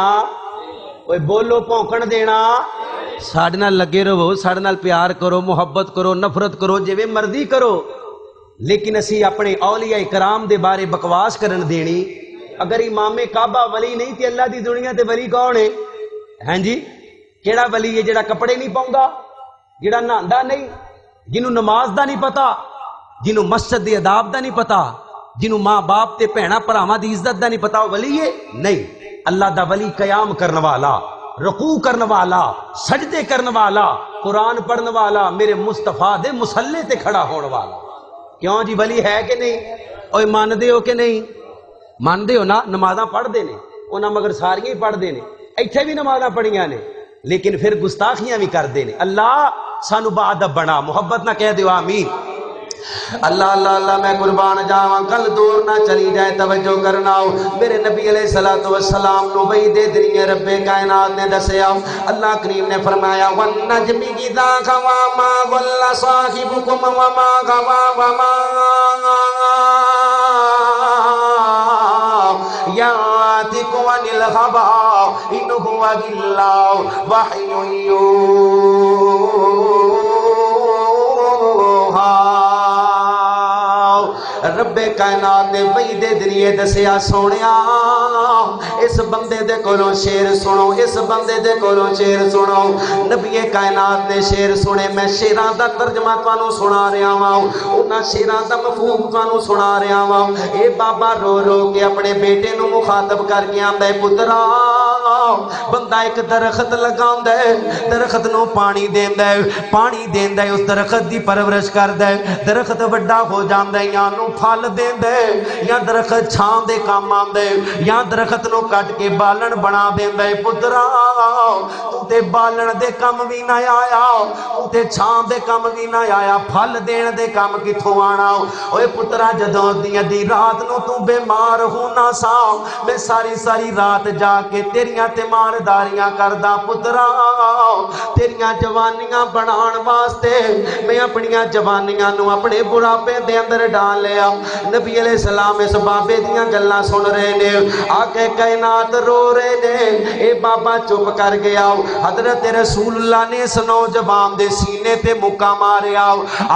اوے بولو پونکن دینا ساڈے نال لگے رہو ساڈے نال پیار کرو محبت کرو نفرت کرو جویں مرضی کرو لیکن اسی اپنے اولیاء کرام دے بارے بکواس کرن دینی اگر امام کعبہ ولی نہیں تے اللہ دی دنیا تے ولی کون ہے ہاں جی کیڑا ولی ہے جڑا کپڑے نہیں پاؤندا جڑا نہاندا نہیں جنوں نماز دا نہیں پتا جنوں مسجد دے آداب دا نہیں پتا جنوں ماں باپ تے بھیڑاں بھراواں دی عزت دا نہیں پتا وہ ولی ہے نہیں اللہ دا ولی قیام کرن والا رکوع کرن والا سجدے کرن والا قرآن پڑھن والا میرے مصطفیٰ دے مصلے تے کھڑا ہون والا کیوں جی ولی ہے کہ نہیں اوے مان دے ہو کہ نہیں مان دے ہو نا نمازاں پڑھ دے نے انہاں مگر ساریاں ہی پڑھ دے نے ایتھے بھی نمازاں پڑھیاں نے لیکن پھر گستاخیاں بھی کر دے نے اللہ سانو باادب بنا محبت نہ کہہ دیو آمین اللہ اللہ اللہ میں قربان جاواں کل دور نہ چلی جائے توجہ کرنا میرے نبی علیہ الصلوۃ والسلام نو وہی دے دنی رب کائنات نے دسیا اللہ کریم نے فرمایا والنجم اذا غوا ما ضل صاحبكم وما غوا وما ياتيكم عن الهوى ان هو الا وحي يوحى رب کائنات نے وہی دے ذریعے دسیا سونیا اس بندے دے کولوں شعر سنو اس بندے دے کولوں شعر سنو نبی کائنات نے شعر سنے میں شعراں دا ترجمہ تانوں سنا رہا ہاں انہاں شعراں دا مفہوم تانوں سنا رہا ہاں اے بابا رو رو کے اپنے بیٹے نو مخاطب کر کے آندا ہے پترا بندہ ایک درخت لگاوندا ہے درخت نو پانی دیندا ہے پانی دیندا ہے اس درخت دی پرورش کردا ہے درخت بڑا ہو جاندا ہے یا نو پھل دیندا ہے یا درخت چھاں دے کام آندا ہے یا درخت نو کٹ کے بالن بنا دیندا ہے پترا تو تے بالن دے کم وی نہ آیا تو تے چھاں دے کم وی نہ آیا پھل دین دے کم کتھوں آنا اوے پترا جدوں دی رات نو تو بیمار ہونا سا میں ساری ساری رات جا کے تیریاں تے مارداریاں کردا پترا تیریاں جوانیاں بنان واسطے میں اپنیاں جوانیاں نو اپنے بڑھاپے دے اندر ڈال لیا نبی علیہ السلام اس بابے دیاں گلاں سن رہے نے آ کے کائنات رو رہے نے اے بابا چپ کر گیا حضرت رسول اللہ نے اس نوجوان دے سینے تے مکا ماریا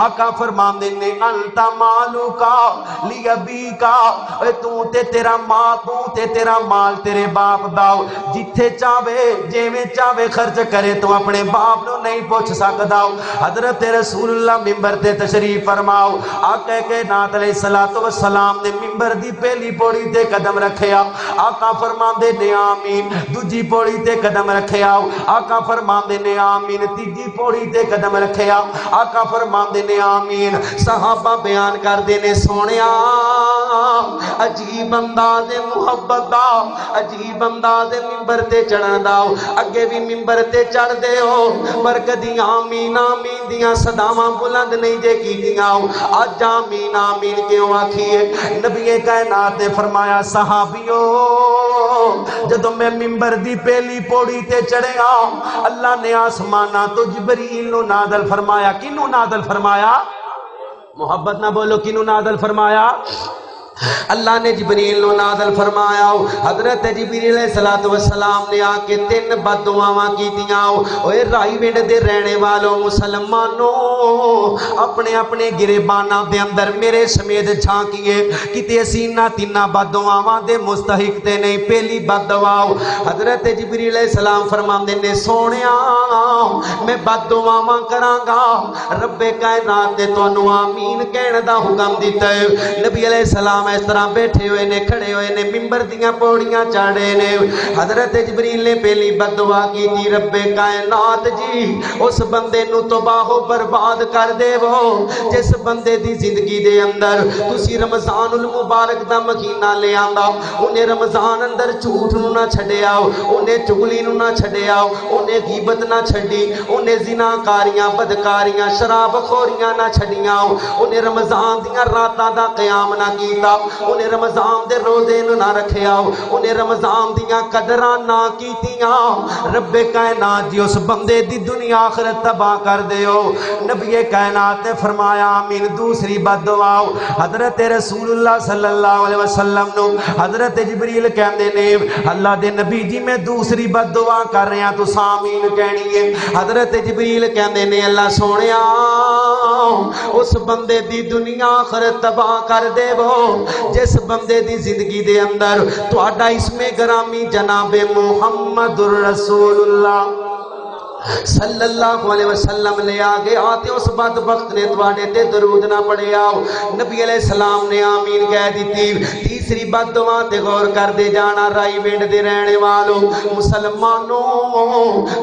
آقا فرماندے نے انت مالو کا لی ابی کا اے تو تے تیرا ماں تو تے تیرا مال تیرے باپ داؤ جتھے چاہے جویں چاہے خرچ کرے تو اپنے باپ نو نہیں پوچھ سکدا حضرت رسول اللہ منبر تے تشریف فرماؤ آقا کے نات علیہ الصلوۃ والسلام نے منبر دی پہلی پوڑی تے قدم رکھیا آقا فرماندے نے آمین دوجی پوڑی تے قدم رکھیا آقا فرماندے نے آمین تیجی پوڑی تے قدم رکھیا آقا فرماندے نے آمین صحابہ بیان کردے نے سونیا عجیب انداز محبت دا عجیب انداز منبر تے چڑھن دا اگے بھی منبر تے چڑھ دے ہو پر کدی آمین آمین دیاں صداواں بلند نہیں جے کیتیاں اج آمین آمین کیوں آکھیے نبی کائنات نے فرمایا صحابیو جدوں میں منبر دی پہلی پوڑی تے چڑھیا اللہ نے آسماناں تو جبریل نو نازل فرمایا کینوں نازل فرمایا محبت نہ بولو کینوں نازل فرمایا اللہ نے جبریل نو نازل فرمایا حضرت جبریل علیہ الصلوۃ والسلام نے آ کے 3 بد دعاواں کیتیاں اوے رائی ونڈ دے رہنے والوں مسلمانوں اپنے اپنے گریباناں دے اندر میرے سمیت جھانکیے کتے اسی نہ 3 بد دعاواں دے مستحق تے نہیں پہلی بد دعا حضرت جبریل علیہ السلام فرماندے نے سونیا میں بد دعاواں کراں گا رب کائنات نے تانوں آمین کہن دا حکم دتا ہے نبی علیہ السلام اس طرح بیٹھے ہوئے نے کھڑے ہوئے نے منبر دیاں پوڑیاں چاڑے نے حضرت جبریل نے پہلی بد دعا کی تھی رب کائنات جی اس بندے نو تباہ و برباد کر دے وہ جس بندے دی زندگی دے اندر تسی رمضان المبارک دا مہینہ لے آندا انہیں رمضان اندر جھوٹ نو نہ چھڈیا انہیں چغلی نو نہ چھڈیا انہیں غیبت نہ چھڈی انہیں زنا کاریاں بدکاریاں شراب خوریاں نہ چھڈیاں انہیں رمضان دیاں راتاں دا قیام نہ کیتا انہیں رمضان دے روزے نہ رکھیا انہیں رمضان دیاں قدراں نہ کیتیاں رب کائنات جی اس بندے دی دنیا آخرت تباہ کر دیو نبی کائنات نے فرمایا آمین دوسری بد دعا حضرت رسول اللہ صلی اللہ علیہ وسلم نو حضرت جبریل کہندے نے اللہ دے نبی جی میں دوسری بد دعا کر رہا تو آمین کہنی ہے حضرت جبریل کہندے نے اللہ سونیا اس بندے دی دنیا آخرت تباہ کر دے وہ جس بندے دی زندگی دے اندر تہاڈا اسم گرامی جناب محمد الرسول اللہ صلی اللہ علیہ وسلم لے آگے آتے اس بدبخت نے تواڈے تے درود نہ پڑھیا نبی علیہ السلام نے آمین کہہ دیتی تیسری بد دعا تے غور کر دے جانا رائی وینڈ دے رہنے والوں مسلمانوں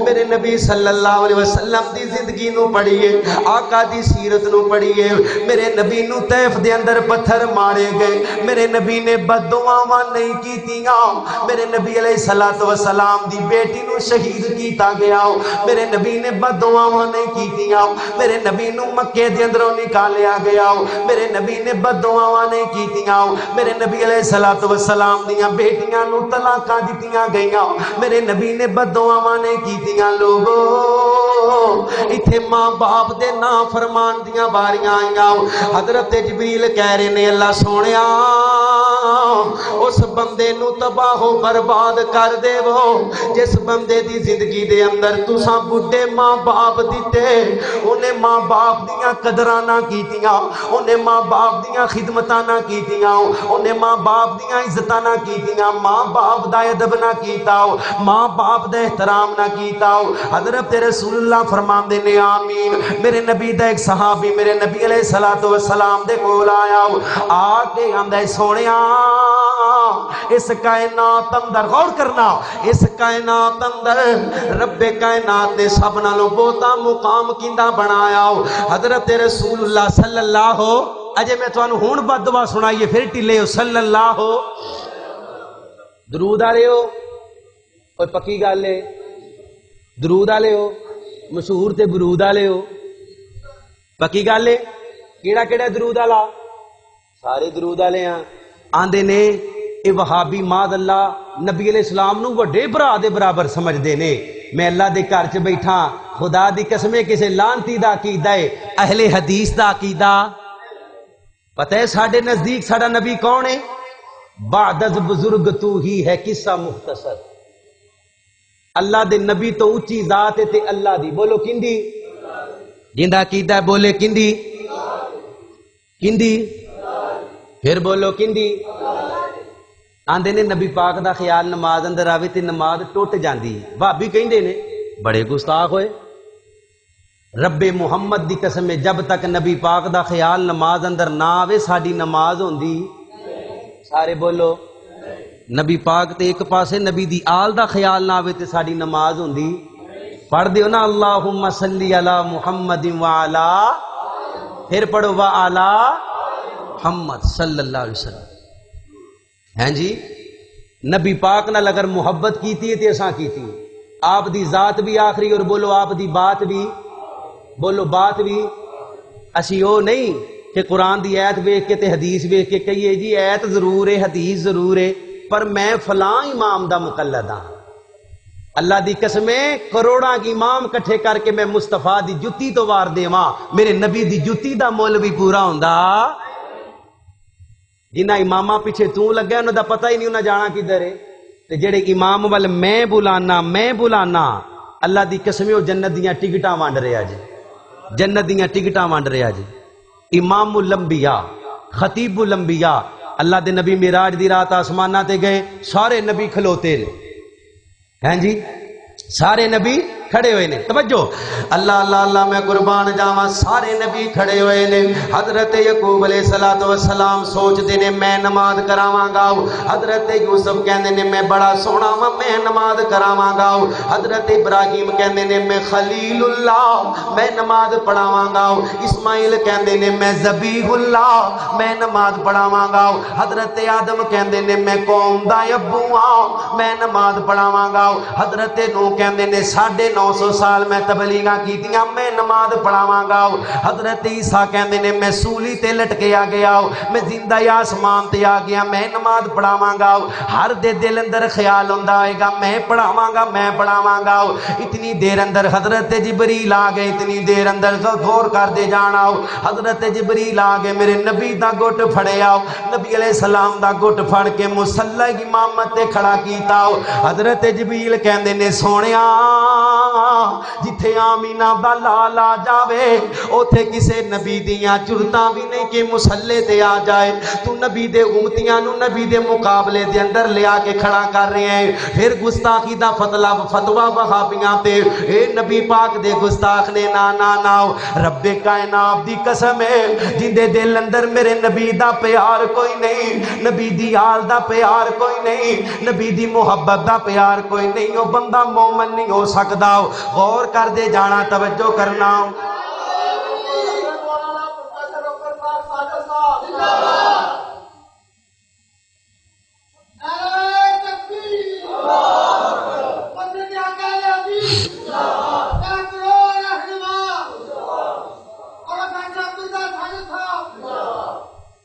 میرے نبی صلی اللہ علیہ وسلم دی زندگی نو پڑھیے آقا دی سیرت نو پڑھیے میرے نبی نو طیف دے اندر پتھر مارے گئے میرے نبی نے بد دعاواں نہیں کیتیاں میرے نبی علیہ السلام دی بیٹی نو شہید کیتا گیا میرے نبی نے بد دعاواں نہیں کیتیاں میرے نبی نو مکے دے اندروں نکالیا گیا میرے نبی نے بد دعاواں نہیں کیتیاں میرے نبی علیہ السلام دیاں بیٹیاں نو طلاقاں دتیاں گئیاں میرے نبی نے بد دعاواں نہیں کیتیاں لوگو ایتھے ماں باپ دے نافرمان دیاں باریاں آئیاں حضرت جبریل کہہ رہے نے اللہ سونیا اس بندے نو تباہ و برباد کر دے وہ جس بندے دی زندگی دے اندر تساں بڈھے ماں باپ دیتے انہیں ماں باپ دیاں قدراں نہ کیتیاں انہیں ماں باپ دیاں خدمتاں نہ کیتیاں انہیں ماں باپ دیاں عزتاں نہ کیتیاں ماں باپ دا ادب نہ کیتا ماں باپ دا احترام نہ کیتا حضرت رسول اللہ فرماندے نے آمین میرے نبی دا ایک صحابی میرے نبی علیہ السلام دے کول آیا آ کے آندا سونیا اس کائنات اندر غور کرنا اس کائنات اندر رب کائنات نے سب نالوں بہتا مقام کیندا بنایا حضرت رسول اللہ صلی اللہ اجے میں تانوں ہن بد دعا سنائیے پھر ٹلے ہو صلی اللہ درود والے ہو کوئی پکی گل ہے درود والے ہو مشہور تے برود والے ہو پکی گل ہے کیڑا کیڑا درود والا سارے درود والے ہاں آندے نے اے وہابی ماد اللہ نبی علیہ السلام نو وڈے برا دے برابر سمجھ دے نے میں اللہ دے گھر چ بیٹھا خدا دی قسمے کسے لانتی دا عقیدہ ہے اہل حدیث دا عقیدہ پتہ ہے ساڈے نزدیک ساڈا نبی کون ہے بعد از بزرگ تو ہی ہے قصہ مختصر اللہ دے نبی تو اونچی ذات ہے تے اللہ دی بولو کندی جیندا عقیدہ ہے بولے کندی کندی پھر بولو کندی آندے نے نبی پاک دا خیال نماز اندر آوے تے نماز ٹوٹ جاندی بھابی کہندے نے بڑے گستاخ ہوئے رب محمد دی قسم ہے جب تک نبی پاک دا خیال نماز اندر نہ آوے ساڈی نماز ہوندی سارے بولو نبی پاک تے ایک پاسے نبی دی آل دا خیال نہ آوے تے ساڈی نماز ہوندی پڑھ دیو نا اللہم صلی علی محمد وعلا پھر پڑھو وعلا محمد صلی اللہ علیہ وسلم ہیں جی نبی پاک نال اگر محبت کیتی ہے تے اساں کیتی آپ دی ذات بھی آخری اور بولو آپ دی بات بھی بولو بات بھی اسی او نہیں کہ قرآن دی ایت ویکھ کے تے حدیث ویکھ کے کہیے جی ایت ضرور ہے حدیث ضرور ہے پر میں فلاں امام دا مقلد ہاں اللہ دی قسمیں کروڑاں کی امام کٹھے کر کے میں مصطفیٰ دی جتی تو وار دیواں میرے نبی دی جتی دا مول بھی پورا ہوندا جنہ امامہ پیچھے تو لگا انہوں دا پتہ ہی نہیں انہوں جانا کدھر ہے تے جڑے امام وال میں بلانا اللہ دی قسمیں جنت دیاں ٹکٹاں وانڈ رہا جی جنت دیاں ٹکٹاں وانڈ رہا جی امام الانبیاء خطیب الانبیاء اللہ دے نبی معراج دی رات آسمانہ تے گئے سارے نبی کھلوتے ہیں جی سارے نبی کھڑے ہوئے نے توجہ اللہ اللہ اللہ میں قربان جاواں سارے نبی کھڑے ہوئے نے حضرت یعقوب علیہ السلام سوچ دے نے میں نماز کراواں گا حضرت یوسف کہندے نے میں بڑا سونا وا میں نماز کراواں گا حضرت ابراہیم کہندے نے میں خلیل اللہ میں نماز پڑھاواں گا اسماعیل کہندے نے میں ذبیح اللہ میں نماز پڑھاواں گا حضرت آدم کہندے نے میں قوم دا ابو ہاں میں نماز پڑھاواں گا حضرت نوح کہندے نے 9.5 900 سال میں تبلیغاں کیتیاں میں نماز پڑھاواں گا حضرت عیسیٰ کہندے نے میں سولی تے لٹکیا گیا میں زندہ آسمان تے آ گیا میں نماز پڑھاواں گا ہر دے دل اندر خیال ہوندا ہوئے گا میں پڑھاواں گا اتنی دیر اندر حضرت جبریل آ گئے اتنی دیر اندر غور کر دے جانا حضرت جبریل آ گئے میرے نبی دا گھٹ پھڑیا نبی علیہ السلام دا گھٹ پھڑ کے مصلی امامت تے کھڑا کیتا حضرت جبریل کہندے نے سونیا جتھے آمینہ دا لال آ جاوے اوتھے کسے نبی دیاں جرتاں بھی نہیں کہ مصلی تے آ جائے تو نبی دے امتیاں نو نبی دے مقابلے دے اندر لے آ کے کھڑا کر رہے ہیں پھر گستاخی دا فتویٰ وہابیاں تے اے نبی پاک دے گستاخ نے نا رب کائنات دی قسم ہے جن دے دل اندر میرے نبی دا پیار کوئی نہیں نبی دی آل دا پیار کوئی نہیں نبی دی محبت دا پیار کوئی نہیں وہ بندہ مومن نہیں ہو سکدا غور کر دے جانا توجہ کرنا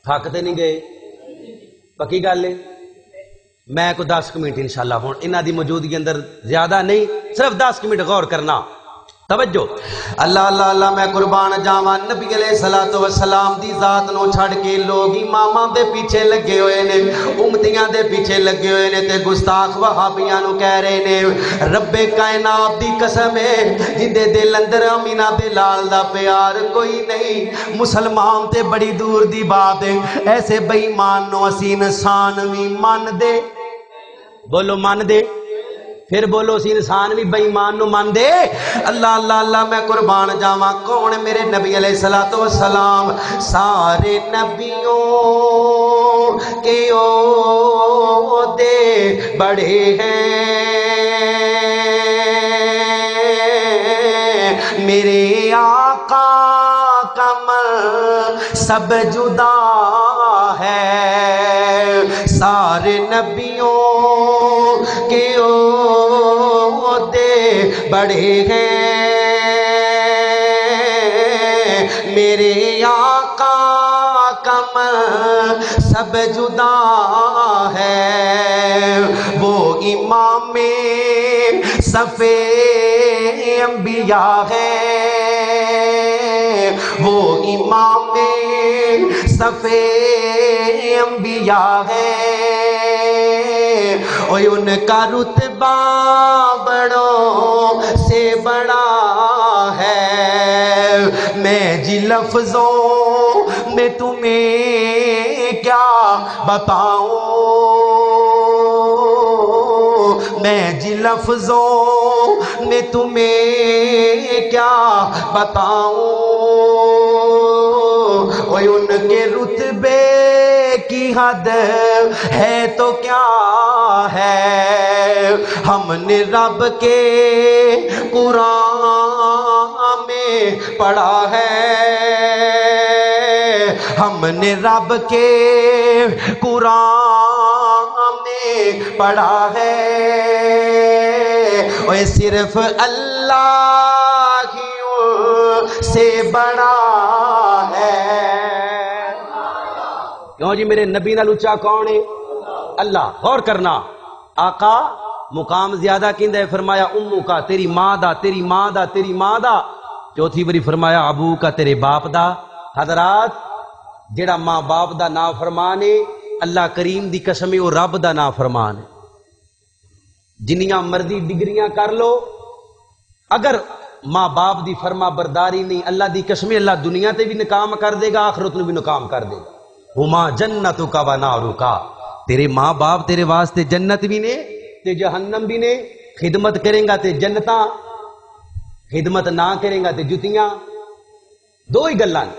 تھکتے نہیں گئے پکی گل ہے میں کو 10 منٹ انشاءاللہ ہوں انہاں دی موجودگی اندر زیادہ نہیں صرف 10 منٹ غور کرنا توجہ اللہ اللہ اللہ میں قربان جاواں نبی علیہ الصلوۃ والسلام دی ذات نو چھڑ کے لوگ اماماں دے پیچھے لگے ہوئے نے امتیاں دے پیچھے لگے ہوئے نے تے گستاخ وہابیاں نو کہہ رہے نے رب کائنات دی قسم ہے جن دے دل اندر آمینہ دے لال دا پیار کوئی نہیں مسلمان تے بڑی دور دی بات ہے ایسے بے ایمان نو اسی انسان وی من دے بولو من دے پھر بولو سی انسان بھی بے ایمان نو مان دے اللہ اللہ اللہ میں قربان جاواں کون میرے نبی علیہ الصلوۃ والسلام سارے نبیوں کے عہدے بڑے ہیں میرے آقا کا منصب جدا ہے سارے نبیوں کے بڑے ہیں میرے آقا کا منصب جدا ہے وہ امام صف انبیاء ہے وہ امام صف انبیاء ہے اور ان کا رتبہ بڑوں سے بڑا ہے میں جی لفظوں میں تمہیں کیا بتاؤں میں جی لفظوں میں تمہیں کیا بتاؤں اور ان کے رتبے کی حد ہے تو کیا ہے ہم نے رب کے قرآن میں پڑھا ہے ہم نے رب کے قرآن میں پڑھا ہے اور صرف اللہ ہی سے بڑا ہے کیوں جی میرے نبی نال اونچا کون ہے اللہ غور کرنا آقا مقام زیادہ کیندے فرمایا امو کا تیری ماں دا تیری ماں دا تیری ماں دا چوتھی بری فرمایا ابو کا تیرے باپ دا حضرات جڑا ماں باپ دا نا فرمان ہے اللہ کریم دی قسم ہے وہ رب دا نا فرمان ہے جنیاں مرضی ڈگریاں کر لو اگر ماں باپ دی فرما برداری نہیں اللہ دی قسم اللہ دنیا تے بھی ناکام کر دے گا آخرت نو بھی ناکام کر دے گا ہما جنتو کا و نارو کا تیرے ماں باپ تیرے واسطے جنت بھی نے تے جہنم بھی نے خدمت کریں گا تے جنتاں خدمت نہ کریں گا تے جتیاں دو ہی گلان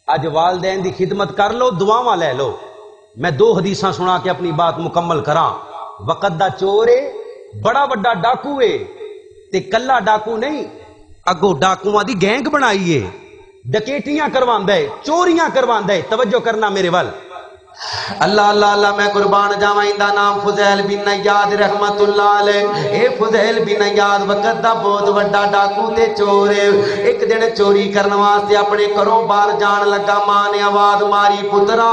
اج والدین دی خدمت کر لو دعاواں لے لو میں 2 حدیثاں سنا کے اپنی بات مکمل کراں وقت دا چور ہے بڑا بڑا ڈاکو ہے تے کلا ڈاکو نہیں اگو ڈاکواں دی گینگ بنائی ہے ڈکیٹیاں کرواندا ہے چوریاں کرواندا ہے توجہ کرنا میرے ول اللہ اللہ اللہ میں قربان جاواں دا نام فضیل بن عیاض رحمت اللہ علیہ۔ اے فضیل بن عیاض وقت دا بہت بڑا ڈاکو تے چور ہے۔ ایک دن چوری کرنے واسطے اپنے گھروں باہر جان لگا، ماں نے آواز ماری پترا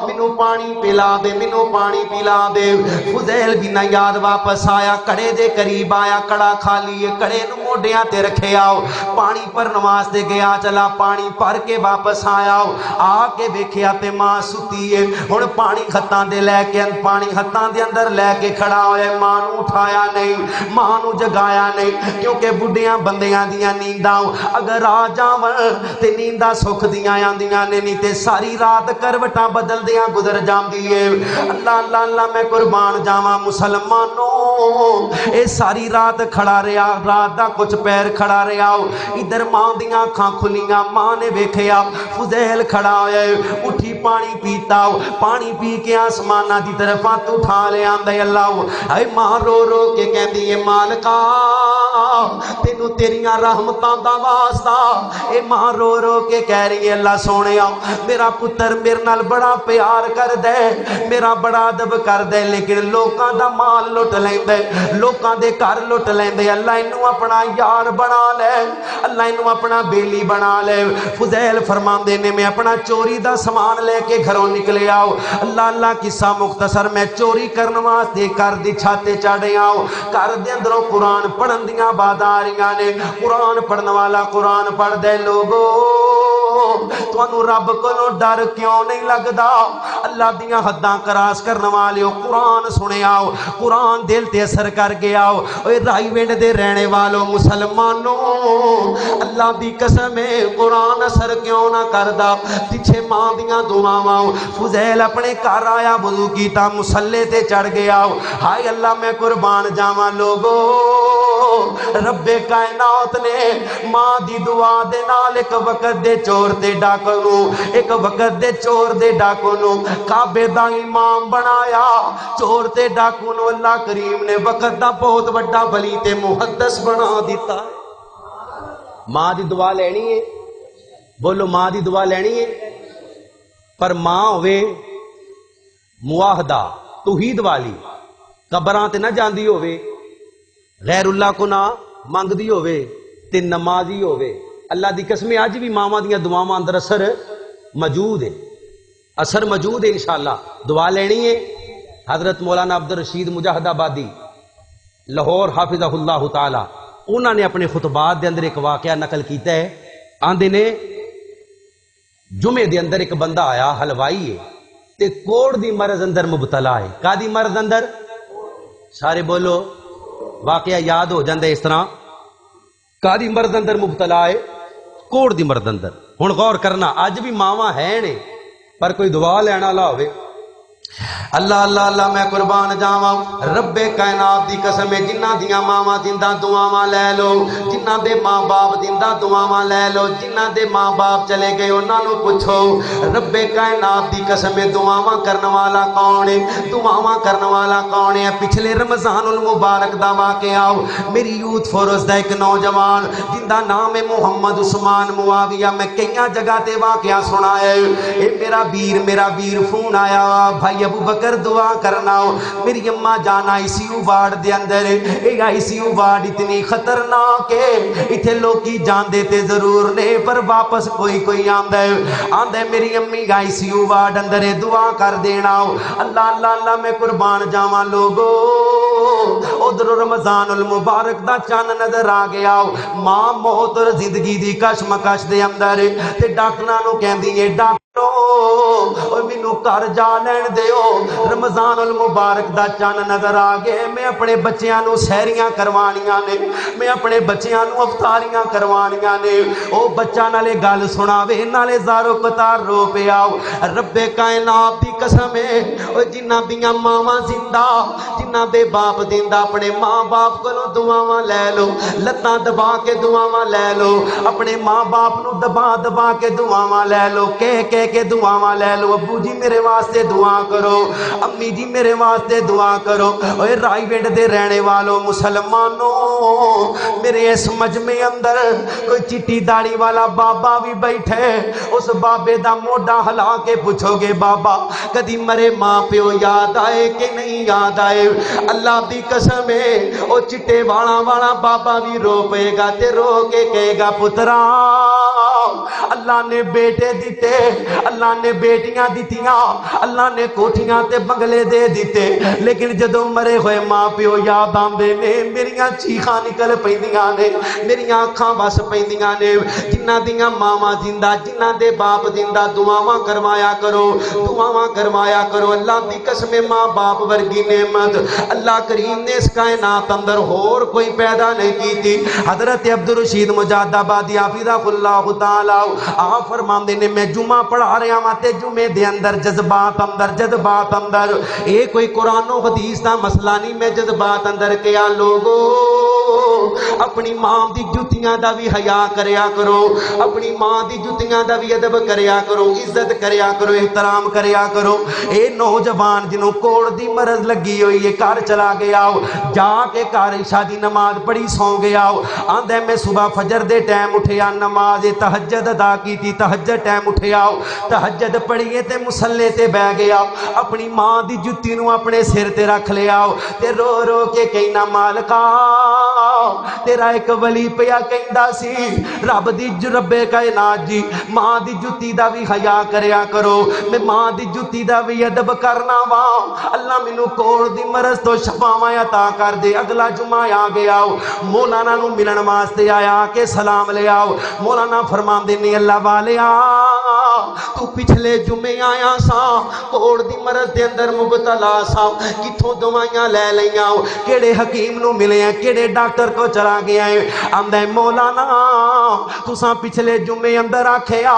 مینوں پانی پلا دے، مینوں پانی پلا دے۔ فضیل بن عیاض واپس آیا، کڑے دے قریب آیا، کڑا خالی ہے، کڑے نو موڈیاں تے رکھے آؤ، پانی پر نواستے گیا، چلا پانی پر کے واپس آیا، آ کے ویکھیا تے ماں ستی ہے، ہن پانی ہتھاں دے لے کے پانی ہتھاں دے اندر لے کے کھڑا ہویا، ماں نو اٹھایا نہیں، ماں نو جگایا نہیں، کیونکہ بڈھیاں بندیاں دیاں نینداں اگر آ جاون تے نینداں سکھ دیاں آندیاں نے، نہیں تے ساری رات کروٹاں بدل دیاں گزر جاندی ہے۔ اللہ اللہ اللہ میں قربان جاواں مسلمانوں، اے ساری رات کھڑا رہیا، رات دا کچھ پیر کھڑا رہیا، ادھر ماں دیاں اکھاں کھلیاں، ماں نے ویکھیا فضیل کھڑا ہویا ہے، اٹھی پانی پیتا، پانی پی کے آسمانہ دی طرف ہاتھ اٹھا لے آندے اللہ، اے ماں رو رو کے کہندی ہے مالکا تینو تیریاں رحمتاں دا واسطہ، اے ماں رو رو کے کہہ رہی ہے اللہ سونیا میرا پتر میرے نال بڑا پیار کر دے، میرا بڑا ادب کر دے، لیکن لوکاں دا مال لٹ لیندے، لوکاں دے گھر لٹ لیندے، اللہ انہوں اپنا یار بنا لے، اللہ انہوں اپنا بیلی بنا لے۔ فضیل فرماندے نے میں اپنا چوری دا سامان لے کے گھروں نکلے آؤ، اللہ اللہ قصہ مختصر میں چوری کرن واسطے کر دی چھاتے چڑھے آؤ، کر دے اندروں قرآن پڑھن دیاں باداریاں نے، قرآن پڑھن والا قرآن پڑھ دے لوگو تانوں رب کولوں ڈر کیوں نہیں لگدا، اللہ دیاں حداں کراس کرن والیو قرآن سنے آؤ، قرآن دل تے اثر کر گیا آؤ، اے رائی وینڈ دے رہنے والوں مسلمانوں اللہ دی قسم ہے قرآن اثر کیوں نہ کردا، پیچھے ماں دیاں دعاواں، فضیل اپنے گھر آیا وضو کیتا مصلے تے چڑھ گیا، ہائے اللہ میں قربان جاواں لوگو رب کائنات نے ماں دی دعا دے نال ایک وقت دے چور دے ڈاکو نو، ایک وقت دے چور دے ڈاکو نو کعبے دا امام بنایا، چور تے ڈاکو نو اللہ کریم نے وقت دا بہت بڑا ولی تے محدث بنا دیتا۔ ماں دی دعا لینی ہے، بولو ماں دی دعا لینی ہے، پر ماں ہوئے معاہدہ توحید والی، قبراں تے نہ جاندی ہوئے، غیر اللہ کو نہ مانگ دی ہوئے تے نمازی ہوئے، اللہ دی قسم اج بھی ماواں دیاں دعاواں اندر اثر موجود ہے، اثر موجود ہے، انشاءاللہ دعا لینی ہے۔ حضرت مولانا عبدالرشید مجاہد آبادی لاہور حافظہ اللہ تعالی انہوں نے اپنے خطبات دے اندر ایک واقعہ نقل کیتا ہے، آندے نے جمعے دے اندر ایک بندہ آیا حلوائی ہے تے کوڑ دی مرض اندر مبتلا ہے، کا دی مرض اندر، سارے بولو واقعہ یاد ہو جاندے اس طرح، کا دی مرض اندر مبتلا ہے، کوڑ دی مرض اندر، ہن غور کرنا اج بھی ماواں ہیں نے پر کوئی دعا لینا لا ہوئے، اللہ اللہ اللہ میں قربان جاواں رب کائنات دی قسم ہے جنہ دیاں ماواں زندہ دعاواں لے لو، جنہ دے ماں باپ زندہ دعاواں لے لو، جنہ دے ماں باپ چلے گئے انہاں نو پوچھو رب کائنات دی قسم ہے دعاواں کرن والا کون ہے، دعاواں کرن والا کون ہے۔ پچھلے رمضان المبارک دا واقعہ میری یوتھ فورس دا ایک نوجوان جن دا نام ہے محمد عثمان معاویہ، میں کئی جگہ تے واقعہ سنا ہے، اے میرا ویر فون آیا بھائی ابو بکر دعا کرنا، میری اماں جان آئی سی یو وارڈ دے اندر، اے آئی سی یو وارڈ اتنی خطرناک ہے، اتھے لوگی جان دیتے ضرور نے پر واپس کوئی آندے میری امی آئی سی یو وارڈ اندر دعا کر دینا، اللہ اللہ اللہ میں قربان جاواں لوگو ادھر رمضان المبارک دا چان نظر آ گیا، ماں موت اور زندگی دی کشمکش دے اندر تے ڈاکٹراں نو کہندی ہے ڈاکٹر اور مینوں گھر جا لین دیو، رمضان المبارک دا چان نظر آ گئے، میں اپنے بچیاں نو سحریاں کروانیاں نے، میں اپنے بچیاں نو افطاریاں کروانیاں نے، او بچہ نالے گل سناوے نالے زارو قطار رو پیا، رب کائنات دی قسم ہے او جنہ دیاں ماواں زندہ، جنہ دے باپ زندہ، اپنے ماں باپ کولوں دعاواں لے لو، لتاں دبا کے دعاواں لے لو، اپنے ماں باپ نو دبا کے دعاواں لے لو، کہہ کے دعاواں لے لو، ابو جی میرے واسطے دعا کرو، امی جی میرے واسطے دعا کرو۔ اوے رائی وینڈ دے رہنے والوں مسلمانوں، میرے اس مجمع اندر کوئی چٹی داڑھی والا بابا بھی بیٹھے، اس بابے دا موڈا ہلا کے پوچھو گے بابا کدی مرے ماں پیو یاد آئے کہ نہیں یاد آئے؟ اللہ دی قسم ہے او چٹے والا بابا بھی رو پے گا تے رو کے کہے گا پترا اللہ نے بیٹے دیتے، اللہ نے بیٹیاں دیتیاں، اللہ نے کوٹھیاں تے بنگلے دے دیتے، لیکن جدوں مرے ہوئے ماں پیو یاد آندے نے میریاں چیخاں نکل پیندیاں نے، میریاں اکھاں بس پیندیاں نے۔ جنہ دیاں ماواں زندہ، جنہ دے باپ زندہ، دعاواں کروایا کرو، دعاواں کروایا کرو۔ اللہ دی قسم ماں باپ ورگی نعمت اللہ کریم نے اس کائنات اندر اور کوئی پیدا نہیں کی تھی۔ حضرت عبدالرشید مجاہد آبادی حافظہ اللہ تعالی آپ فرماندے نے میں جمعہ پڑھا رہا ہاں تے جمعے دے اندر جذبات اندر اے کوئی قرآن و حدیث دا مسئلہ نہیں، میں جذبات اندر کیا لوگو اپنی ماں دی جتیاں دا بھی حیا کریا کرو، اپنی ماں دی جتیاں دا بھی ادب کریا کرو، عزت کریا کرو، احترام کریا کرو۔ اے نوجوان جنوں کوڑ دی مرض لگی ہوئی ہے گھر چلا گیا ہو، جا کے گھر عشاء دی نماز پڑھی سو گیا ہو، آندا میں صبح فجر دے ٹائم اٹھیا نماز تہجد ادا کی تھی، تہجد ٹائم اٹھیا ہو، تہجد پڑھیے تے مصلے تے بیٹھ گیا، اپنی ماں دی جتی نو اپنے سر تے رکھ لیا ہو تے رو رو کے کہنا مالکا تیرا ایک ولی پیا کہندا سی رب دی رب کائنات جی ماں دی جتی دا بھی حیا کریا کرو، میں ماں دی جتی دا بھی ادب کرنا وا، اللہ مینوں کوڑ دی مرض تو شفاواں عطا کر دے۔ اگلا جمعہ آ گیا مولانا نو ملن واسطے آیا کہ سلام لے آؤ، مولانا فرماندے نے اللہ والیا تو پچھلے جمعے آیا سا کوڑ دی مرض دے اندر مبتلا سا، کتھوں دوائیاں لے لیاں، کیڑے حکیم نو ملے ہیں، کیڑے ڈاکٹر کو چلا گیا ہے؟ آندا ہے مولانا تساں پچھلے جمعے اندر آکھیا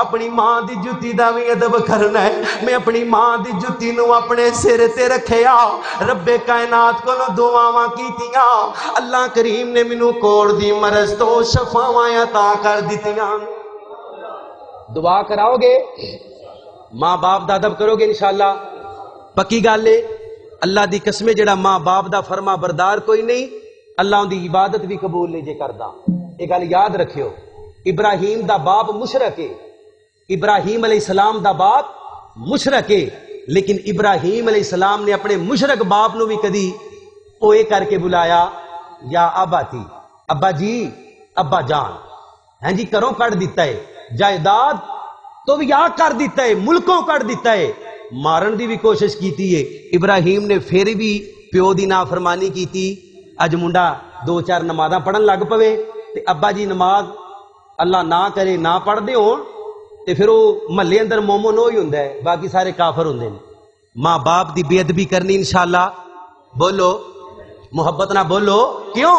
اپنی ماں دی جتی دا بھی ادب کرنا ہے، میں اپنی ماں دی جتی نو اپنے سر تے رکھیا، رب کائنات کو دعاواں کیتیاں، اللہ کریم نے مینوں کوڑ دی مرض تو شفاواں عطا کر دتیاں۔ دعا کراؤ گے، ماں باپ دا ادب کرو گے انشاءاللہ، پکی گل ہے۔ اللہ دی قسم جڑا ماں باپ دا فرما بردار کوئی نہیں، اللہ ان دی عبادت بھی قبول نہیں جے کردا۔ یہ گل یاد رکھیو، ابراہیم دا باپ مشرک ہے، ابراہیم علیہ السلام دا باپ مشرک ہے، لیکن ابراہیم علیہ السلام نے اپنے مشرک باپ نو بھی کدی اوے کر کے بلایا یا ابا تھی، ابا جی، ابا جان، ہاں جی کروں کٹ دیتا ہے، جائیداد تو بھی آ کر دیتا ہے، ملکوں کر دیتا ہے، مارن دی بھی کوشش کیتی ہے۔ ابراہیم نے پھر بھی پیو دی نافرمانی کیتی، اج منڈا دو چار نمازاں پڑھن لگ پوے تے ابا جی نماز اللہ نہ کرے نہ پڑھ دے ہون تے پھر وہ محلے اندر مومن ہی ہوندا ہے، باقی سارے کافر ہوندے نے۔ ماں باپ دی بے ادبی کرنی انشاءاللہ، بولو محبت نہ بولو، کیوں؟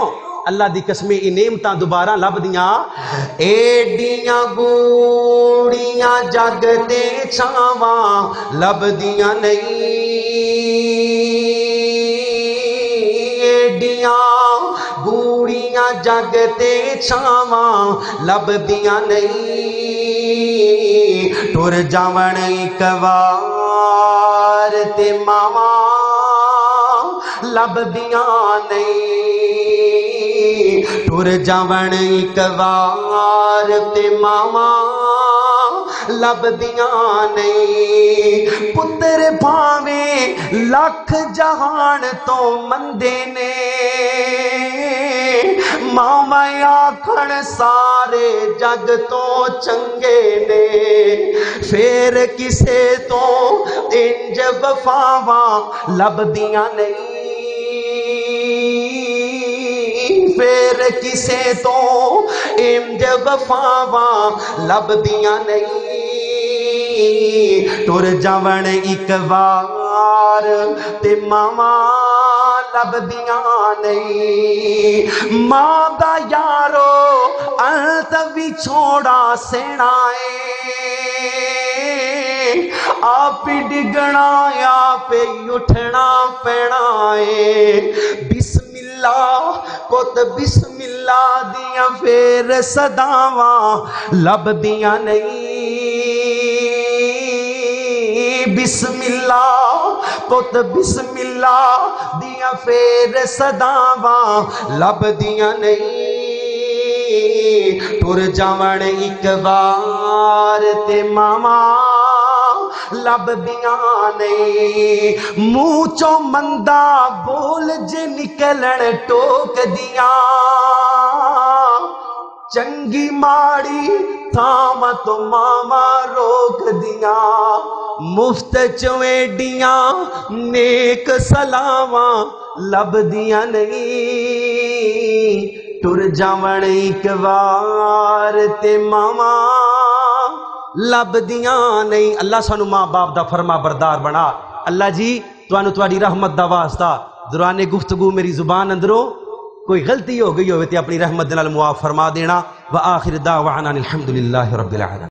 اللہ دی قسم ای نعمتاں دوبارہ لب دیاں، ایڈیاں گوڑیاں جگ تے چھاواں لب دیاں نہیں، ایڈیاں گوڑیاں جگ تے چھاواں لب دیاں نہیں، ٹر جاون اک وار تے ماواں لب دیاں نہیں، ٹر جاون اک وار تے ماواں لب دیاں نہیں، پتر بھاویں لکھ جہان تو مندے نے، ماما آکھن سارے جگ تو چنگے نے، پھر کسے تو انج وفاواں لب دیاں نہیں، پھر کسے تو انج وفاواں لب دیاں نہیں، ٹر جاون اک وار تے ماواں لب دیاں نہیں، ماں دا یارو انت بھی چھوڑا سینا ہے، آپ ڈگنا آپ اٹھنا پینا ہے، بسم اللہ پت بسم اللہ دیاں پھر صداواں لب دیاں نہیں، بسم اللہ پت بسم اللہ دیاں پھر صداواں لب دیاں نہیں ٹر جاون ایک بار تے ماما لب دیاں نہیں منہ چوں مندا بول جے نکلن ٹوک دیاں چنگی ماڑی تھام تو ماما روک دیاں مفت چویڈیاں نیک سلاواں لب دیاں نہیں ٹر جاون ایک وار تے ماما لب دیاں نہیں۔ اللہ سانو ماں باپ دا فرما بردار بنا۔ اللہ جی توانو تواڈی رحمت دا واسطہ دوران گفتگو میری زبان اندروں کوئی غلطی ہو گئی ہوئے تے اپنی رحمت دے نال معاف فرما دینا۔ وآخر دعوانا الحمدللہ رب العالمین۔